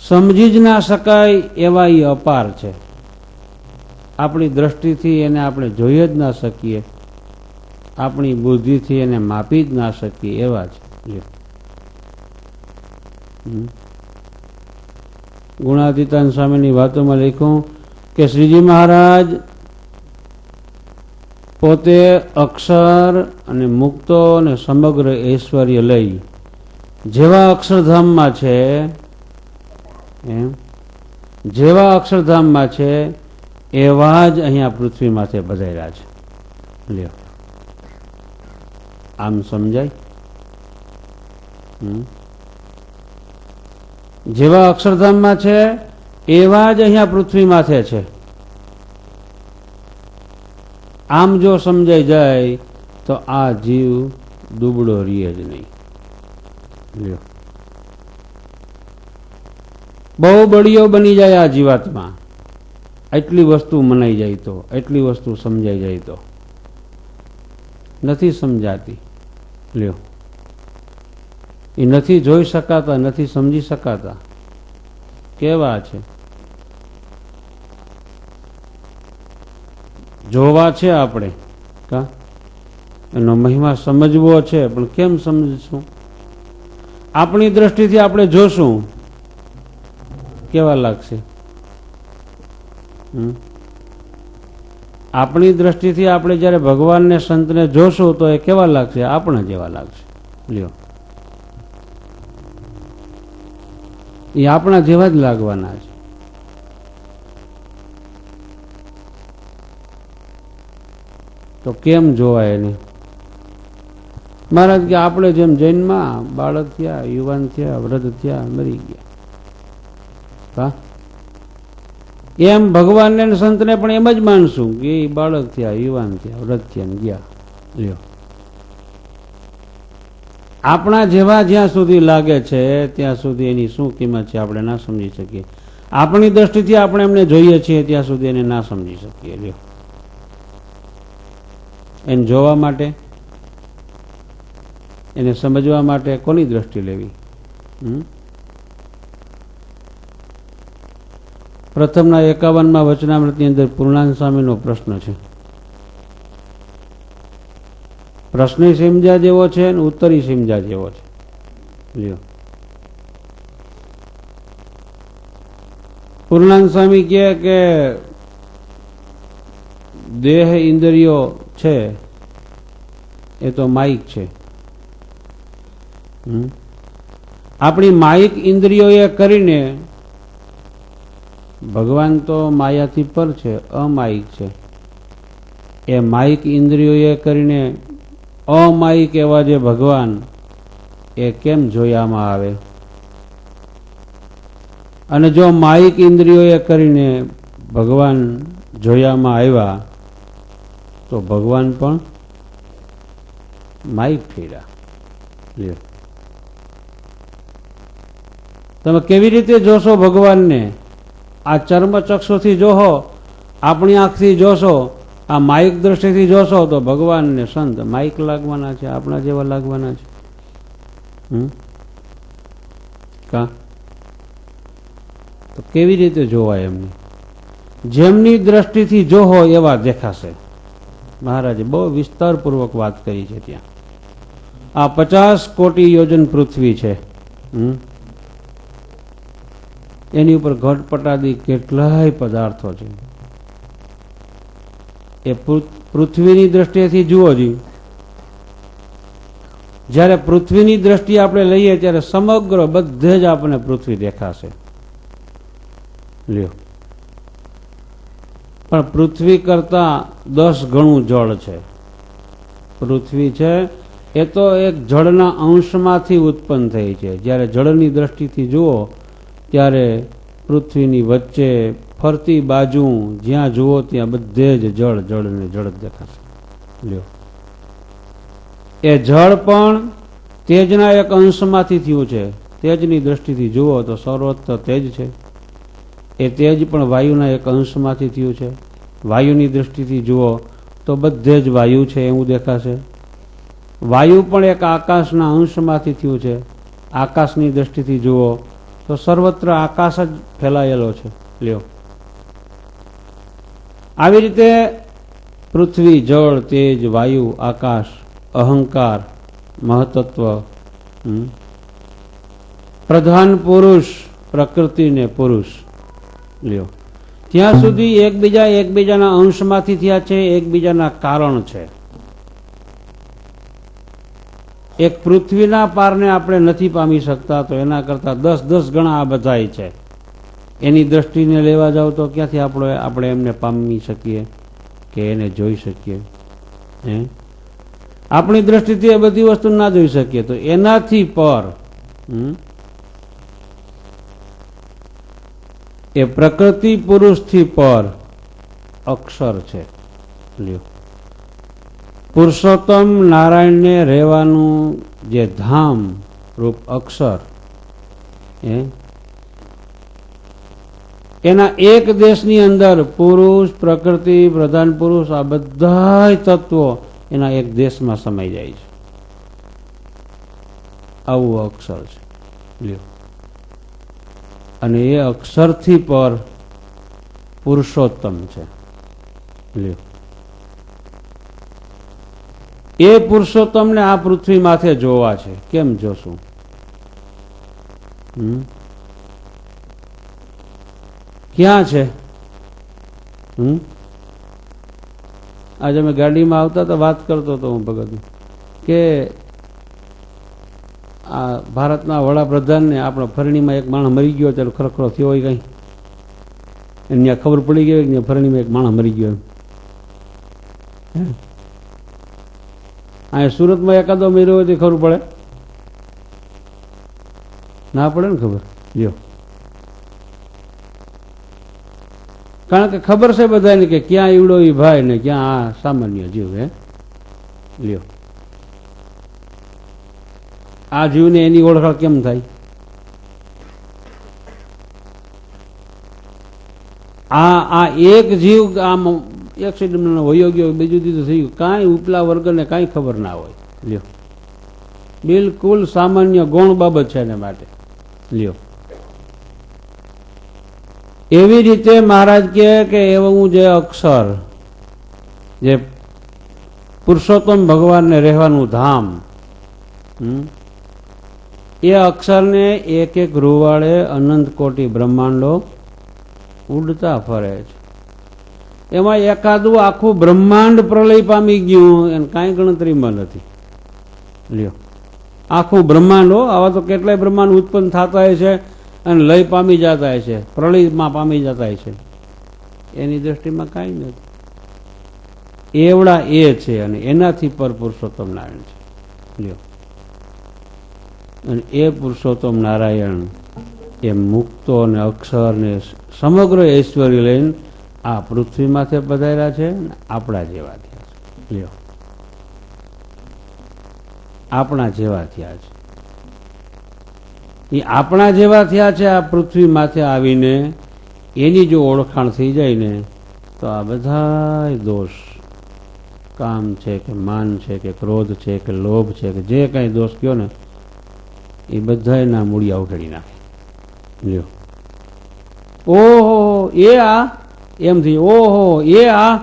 સમજી જ ના શકાય એવા એ અપાર છે. આપણી દ્રષ્ટિથી એને આપણે જોઈ જ ના શકીએ, આપણી બુદ્ધિથી એને માપી જ ના શકીએ એવા છે. ગુણાતીતાન સ્વામીની વાતોમાં લખ્યું કે શ્રીજી મહારાજ પોતે અક્ષર અને મુક્તો અને સમગ્ર ઐશ્વર્ય લઈ જેવા અક્ષરધામમાં છે, જેવા અક્ષરધામમાં છે એવા જ અહીંયા પૃથ્વી માથે પધાર્યા છે. લ્યો, આમ સમજાય? જેવા અક્ષરધામમાં છે એવા જ અહીંયા પૃથ્વી માથે છે. આમ જો સમજાઈ જાય તો આ જીવ દુબળો રીએ જ નહીં. લ્યો, બહુ બળીઓ બની જાય આ જીવાતમાં. એટલી વસ્તુ મનાઈ જાય તો, એટલી વસ્તુ સમજાઈ જાય તો. નથી સમજાતી. લ્યો, એ નથી જોઈ શકાતા, નથી સમજી શકાતા. કેવા છે? જોવા છે આપણે, કા એનો મહિમા સમજવો છે, પણ કેમ સમજશું? આપણી દ્રષ્ટિથી આપણે જોશું, કેવા લાગશે? આપણી દ્રષ્ટિથી આપણે જ્યારે ભગવાનને સંતને જોશું તો એ કેવા લાગશે? આપણા જેવા લાગશે. લ્યો, એ આપણા જેવા જ લાગવાના છે. તો કેમ જોવાય એને? મહારાજ કે આપણે જેમ જૈનમાં બાળક થયા, યુવાન થયા, વૃદ્ધ થયા, મરી ગયા, એમ ભગવાનને સંતને પણ એમ જ માનશું કે એ બાળક થયા, યુવાન થયા, વૃદ્ધ થયા, ગયા. લ્યો, આપણા જેવા જ્યાં સુધી લાગે છે ત્યાં સુધી એની શું કિંમત છે આપણે ના સમજી શકીએ. આપણી દ્રષ્ટિથી આપણે એમને જોઈએ છીએ ત્યાં સુધી એને ના સમજી શકીએ. લ્યો, એને જોવા માટે, એને સમજવા માટે કોની દ્રષ્ટિ લેવી? પ્રથમના 51માં વચનામૃતની અંદર પૂર્ણાનંદ સ્વામીનો પ્રશ્ન છે. પ્રશ્ન સમજ્યા જેવો છે અને ઉત્તરી સમજ્યા જેવો છે. લ્યો, પૂર્ણાનંદ સ્વામી કહે કે દેહ ઇન્દ્રિયો છે એ તો માયિક છે. આપણી માયિક ઇન્દ્રિયોએ કરીને, ભગવાન તો માયાથી પર છે, અમાયિક છે. એ માયિક ઇન્દ્રિયોએ કરીને અમાયિક એવા જે ભગવાન એ કેમ જોયામાં આવે? અને જો માયિક ઇન્દ્રિયોએ કરીને ભગવાન જોયામાં આવ્યા તો ભગવાન પણ માઇક ફેર્યા. લ્યો, તમે કેવી રીતે જોશો ભગવાનને? આ ચર્મચક્ષુથી જોશો, આપણી આંખથી જોશો, આ માઇક દ્રષ્ટિથી જોશો તો ભગવાનને સંત માઇક લાગવાના છે, આપણા જેવા લાગવાના છે. કા તો કેવી રીતે જોવાય એમને? જેમની દ્રષ્ટિથી જોહો એવા દેખાશે. મહારાજે બહુ વિસ્તારપૂર્વક વાત કરી છે ત્યાં. આ 50 કોટી યોજન પૃથ્વી છે. એની ઉપર ઘટપટાદી કેટલાય પદાર્થો છે. એ પૃથ્વીની દ્રષ્ટિએથી જુઓ જી. જ્યારે પૃથ્વીની દ્રષ્ટિએ આપણે લઈએ ત્યારે સમગ્ર બધે જ આપણને પૃથ્વી દેખાશે. લ્યો, પણ પૃથ્વી કરતા 10 ગણું જળ છે. પૃથ્વી છે એ તો એક જળના અંશમાંથી ઉત્પન્ન થઈ છે. જ્યારે જળની દ્રષ્ટિથી જુઓ ત્યારે પૃથ્વીની વચ્ચે ફરતી બાજુ જ્યાં જુઓ ત્યાં બધે જ જળ જળ ને જળ દેખાશે. લ્યો, એ જળ પણ તેજના એક અંશમાંથી થયું છે. તેજની દ્રષ્ટિથી જુઓ તો સર્વત્ર તેજ છે. એ તેજ પણ વાયુના એક અંશમાંથી થયું છે. વાયુની દ્રષ્ટિથી જુઓ તો બધે જ વાયુ છે એવું દેખાશે. વાયુ પણ એક આકાશના અંશમાંથી થયું છે. આકાશની દ્રષ્ટિથી જુઓ તો સર્વત્ર આકાશ જ ફેલાયેલો છે. લ્યો, આવી રીતે પૃથ્વી, જળ, તેજ, વાયુ, આકાશ, અહંકાર, મહતત્વ, પ્રધાન પુરુષ, પ્રકૃતિ ને પુરુષ. લ્યો, ત્યાં સુધી એકબીજાના અંશમાંથી થયા છે, એકબીજાના કારણ છે. એક પૃથ્વીના પારને આપણે નથી પામી શકતા તો એના કરતા 10 ગણા આ બધાય છે. એની દ્રષ્ટિને લેવા જાવ તો ક્યાંથી આપણે એમને પામી શકીએ કે એને જોઈ શકીએ? આપણી દ્રષ્ટિથી એ બધી વસ્તુ ના જોઈ શકીએ તો એનાથી પર એ પ્રકૃતિ પુરુષથી પર અક્ષર છે. લ્યો, પુરુષોત્તમ નારાયણને રહેવાનું જે ધામ રૂપ અક્ષર, એના એક દેશની અંદર પુરુષ, પ્રકૃતિ, પ્રધાન પુરુષ આ બધા તત્વો એના એક દેશમાં સમાઈ જાય છે. આવું અક્ષર છે. લ્યો, અને એ અક્ષરથી પર પુરુષોત્તમ છે. લ્યો, એ પુરુષોત્તમને આ પૃથ્વી માથે જોવા છે. કેમ જોશું? ક્યાં છે? આજે અમે ગાડીમાં આવતા તો વાત કરતો હતો હું ભગત કે આ ભારતના વડાપ્રધાનને આપણો ફરણીમાં એક માણસ મરી ગયો ત્યારે ખરખરો થયો હોય કઈ એને ખબર પડી ગઈ કે ફરણીમાં એક માણસ મરી ગયો. અહીંયા સુરતમાં એકાદો મર્યો હોય તો ખબર પડે? ના પડે ને ખબર. લ્યો, કારણ કે ખબર છે બધાને કે ક્યાં ઈવડો ઈ ભાઈ ને ક્યાં આ સામાન્ય જીવ. લ્યો, આ જીવને એની ઓળખાણ કેમ થાય? આ એક જીવ આમ એક્સિડન્ટ વયો ગયો, બીજું દીધું થઈ ગયું, કાંઈ ઉપલા વર્ગને કાંઈ ખબર ના હોય. લ્યો, બિલકુલ સામાન્ય ગૌણ બાબત છે એને માટે. લ્યો, એવી રીતે મહારાજ કહે કે એવું જે અક્ષર, જે પુરુષોત્તમ ભગવાનને રહેવાનું ધામ, એ અક્ષરને એક એક રૂવાળે અનંત કોટી બ્રહ્માંડો ઉડતા ફરે છે. એમાં એકાદું આખું બ્રહ્માંડ પ્રલય પામી ગયું એને કાંઈ ગણતરીમાં નથી. લ્યો, આખું બ્રહ્માંડો, આવા તો કેટલાય બ્રહ્માંડ ઉત્પન્ન થતા છે અને લય પામી જતા છે, પ્રલયમાં પામી જતા છે. એની દ્રષ્ટિમાં કાંઈ નથી. એવડા એ છે અને એનાથી પર પુરુષોત્તમ નારાયણ છે. લ્યો, અને એ પુરુષોત્તમ નારાયણ એ મુક્તો અને અક્ષર ને સમગ્ર ઐશ્વર્ય લઈને આ પૃથ્વી માથે પધાર્યા છે ને આપણા જેવા થયા છે. લ્યો, આપણા જેવા થયા છે. એ આપણા જેવા થયા છે આ પૃથ્વી માથે આવીને. એની જો ઓળખાણ થઈ જાય ને તો આ બધા દોષ, કામ છે કે માન છે કે ક્રોધ છે કે લોભ છે કે જે કઈ દોષ કયો ને એ બધાના મૂળિયા ઉખેડી નાખે. લ્યો, ઓહો એ આ એમ થઈ, ઓહો એ આ.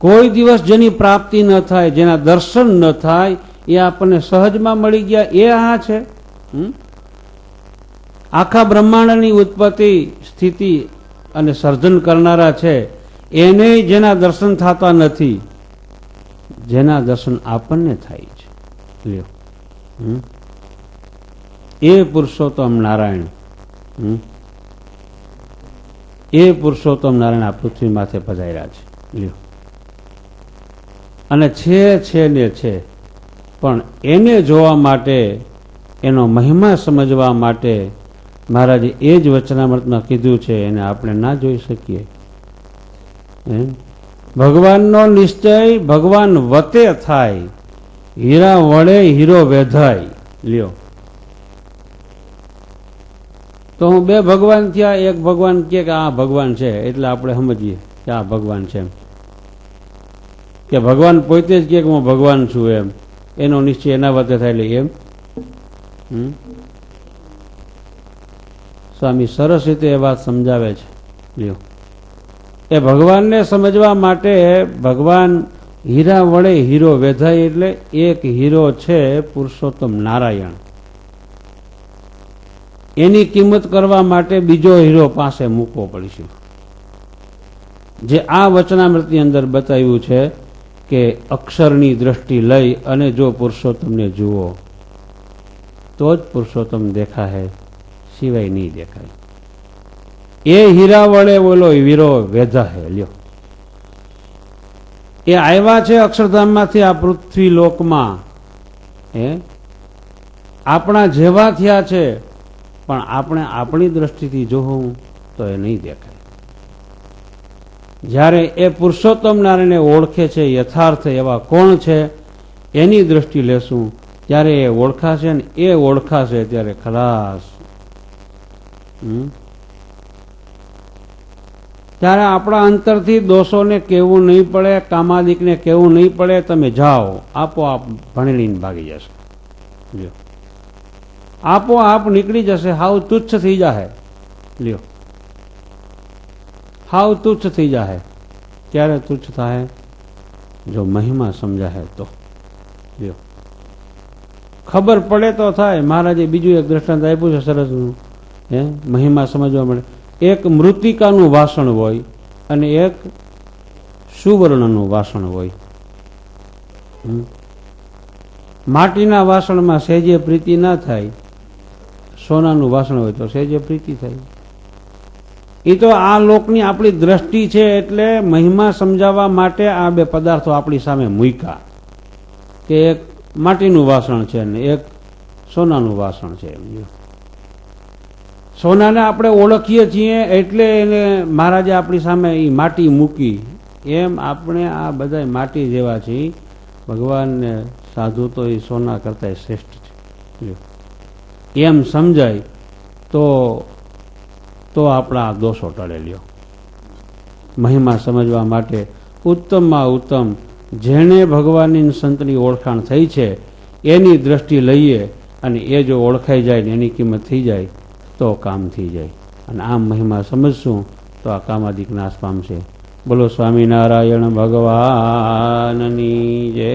કોઈ દિવસ જેની પ્રાપ્તિ ન થાય, જેના દર્શન ન થાય, એ આપણને સહજમાં મળી ગયા, એ આ છે. આખા બ્રહ્માંડની ઉત્પત્તિ, સ્થિતિ અને સર્જન કરનારા છે, એને જેના દર્શન થતા નથી, જેના દર્શન આપણને થાય છે. લ્યો, એ પુરુષોત્તમ નારાયણ, એ પુરુષોત્તમ નારાયણ આ પૃથ્વી માથે પધાર્યા છે. લ્યો, અને છે ને છે, પણ એને જોવા માટે, એનો મહિમા સમજવા માટે મહારાજે એ જ વચનામૃતમાં કીધું છે, એને આપણે ના જોઈ શકીએ. ભગવાનનો નિશ્ચય ભગવાન વતે થાય, હીરા વડે હીરો વેધાય. લ્યો, તો હું બે ભગવાન થયા, એક ભગવાન કે આ ભગવાન છે એટલે આપણે સમજીએ કે આ ભગવાન છે, કે ભગવાન પોતે જ કે હું ભગવાન છું, એમ એનો નિશ્ચય એના વતે થાય. એટલે એમ સ્વામી સરસ રીતે એ વાત સમજાવે છે. લ્યો, એ ભગવાનને સમજવા માટે ભગવાન હીરા વડે હીરો વેધાય, એટલે એક હીરો છે પુરુષોત્તમ નારાયણ, એની કિંમત કરવા માટે બીજો હીરો પાસે મૂકવો પડશે. જે આ વચનામૃતની અંદર બતાવ્યું છે કે અક્ષરની દ્રષ્ટિ લઈ અને જો પુરુષોત્તમને જુઓ તો જ પુરુષોત્તમ દેખાય, સિવાય નહીં દેખાય. એ હીરા વડે બોલો વીરો વેધા હે. લ્યો, એ આવ્યા છે અક્ષરધામમાંથી આ પૃથ્વી લોકમાં, આપણા જેવા થયા છે, પણ આપણે આપણી દ્રષ્ટિથી જોવું તો એ નહીં દેખાય. જ્યારે એ પુરુષોત્તમ નારાયણને ઓળખે છે, યથાર્થ એવા કોણ છે એની દ્રષ્ટિ લેશું, ત્યારે એ ઓળખાશે ને એ ઓળખાશે ત્યારે ખલાસ. ત્યારે આપણા અંતરથી દોષોને કહેવું નહીં પડે, કામાદિકને કહેવું નહીં પડે, તમે જાઓ, આપોઆપ ભણેલીને ભાગી જશે. લ્યો, આપોઆપ નીકળી જશે, હાવ તુચ્છ થઈ જાહે. લ્યો, હાવ તુચ્છ થઈ જાહે. ક્યારે તુચ્છ થાય? જો મહિમા સમજાય તો. લ્યો, ખબર પડે તો થાય. મહારાજે બીજું એક દ્રષ્ટાંત આપ્યું છે સરસનું, મહિમા સમજવા મળે. એક મૃતિકાનું વાસણ હોય અને એક સુવર્ણનું વાસણ હોય. માટીના વાસણમાં સહેજે પ્રીતિ ના થાય, સોનાનું વાસણ હોય તો સહેજે પ્રીતિ થાય. એ તો આ લોકની આપણી દ્રષ્ટિ છે, એટલે મહિમા સમજાવવા માટે આ બે પદાર્થો આપણી સામે મૂક્યા કે એક માટીનું વાસણ છે ને એક સોનાનું વાસણ છે. સોનાને આપણે ઓળખીએ છીએ એટલે એને મહારાજે આપણી સામે એ માટી મૂકી. એમ આપણે આ બધા માટી જેવા છીએ, ભગવાનને સાધુ તો એ સોના કરતા શ્રેષ્ઠ છે. એમ સમજાય તો આપણા દોષો ટળે. લ્યો, મહિમા સમજવા માટે ઉત્તમમાં ઉત્તમ જેણે ભગવાનની સંતની ઓળખાણ થઈ છે એની દ્રષ્ટિ લઈએ, અને એ જો ઓળખાઈ જાય ને એની કિંમત થઈ જાય તો કામ થઈ જાય. અને આમ મહિમા સમજશું તો આ કામાદિક નાશ પામશે. બોલો સ્વામિનારાયણ ભગવાનની જય.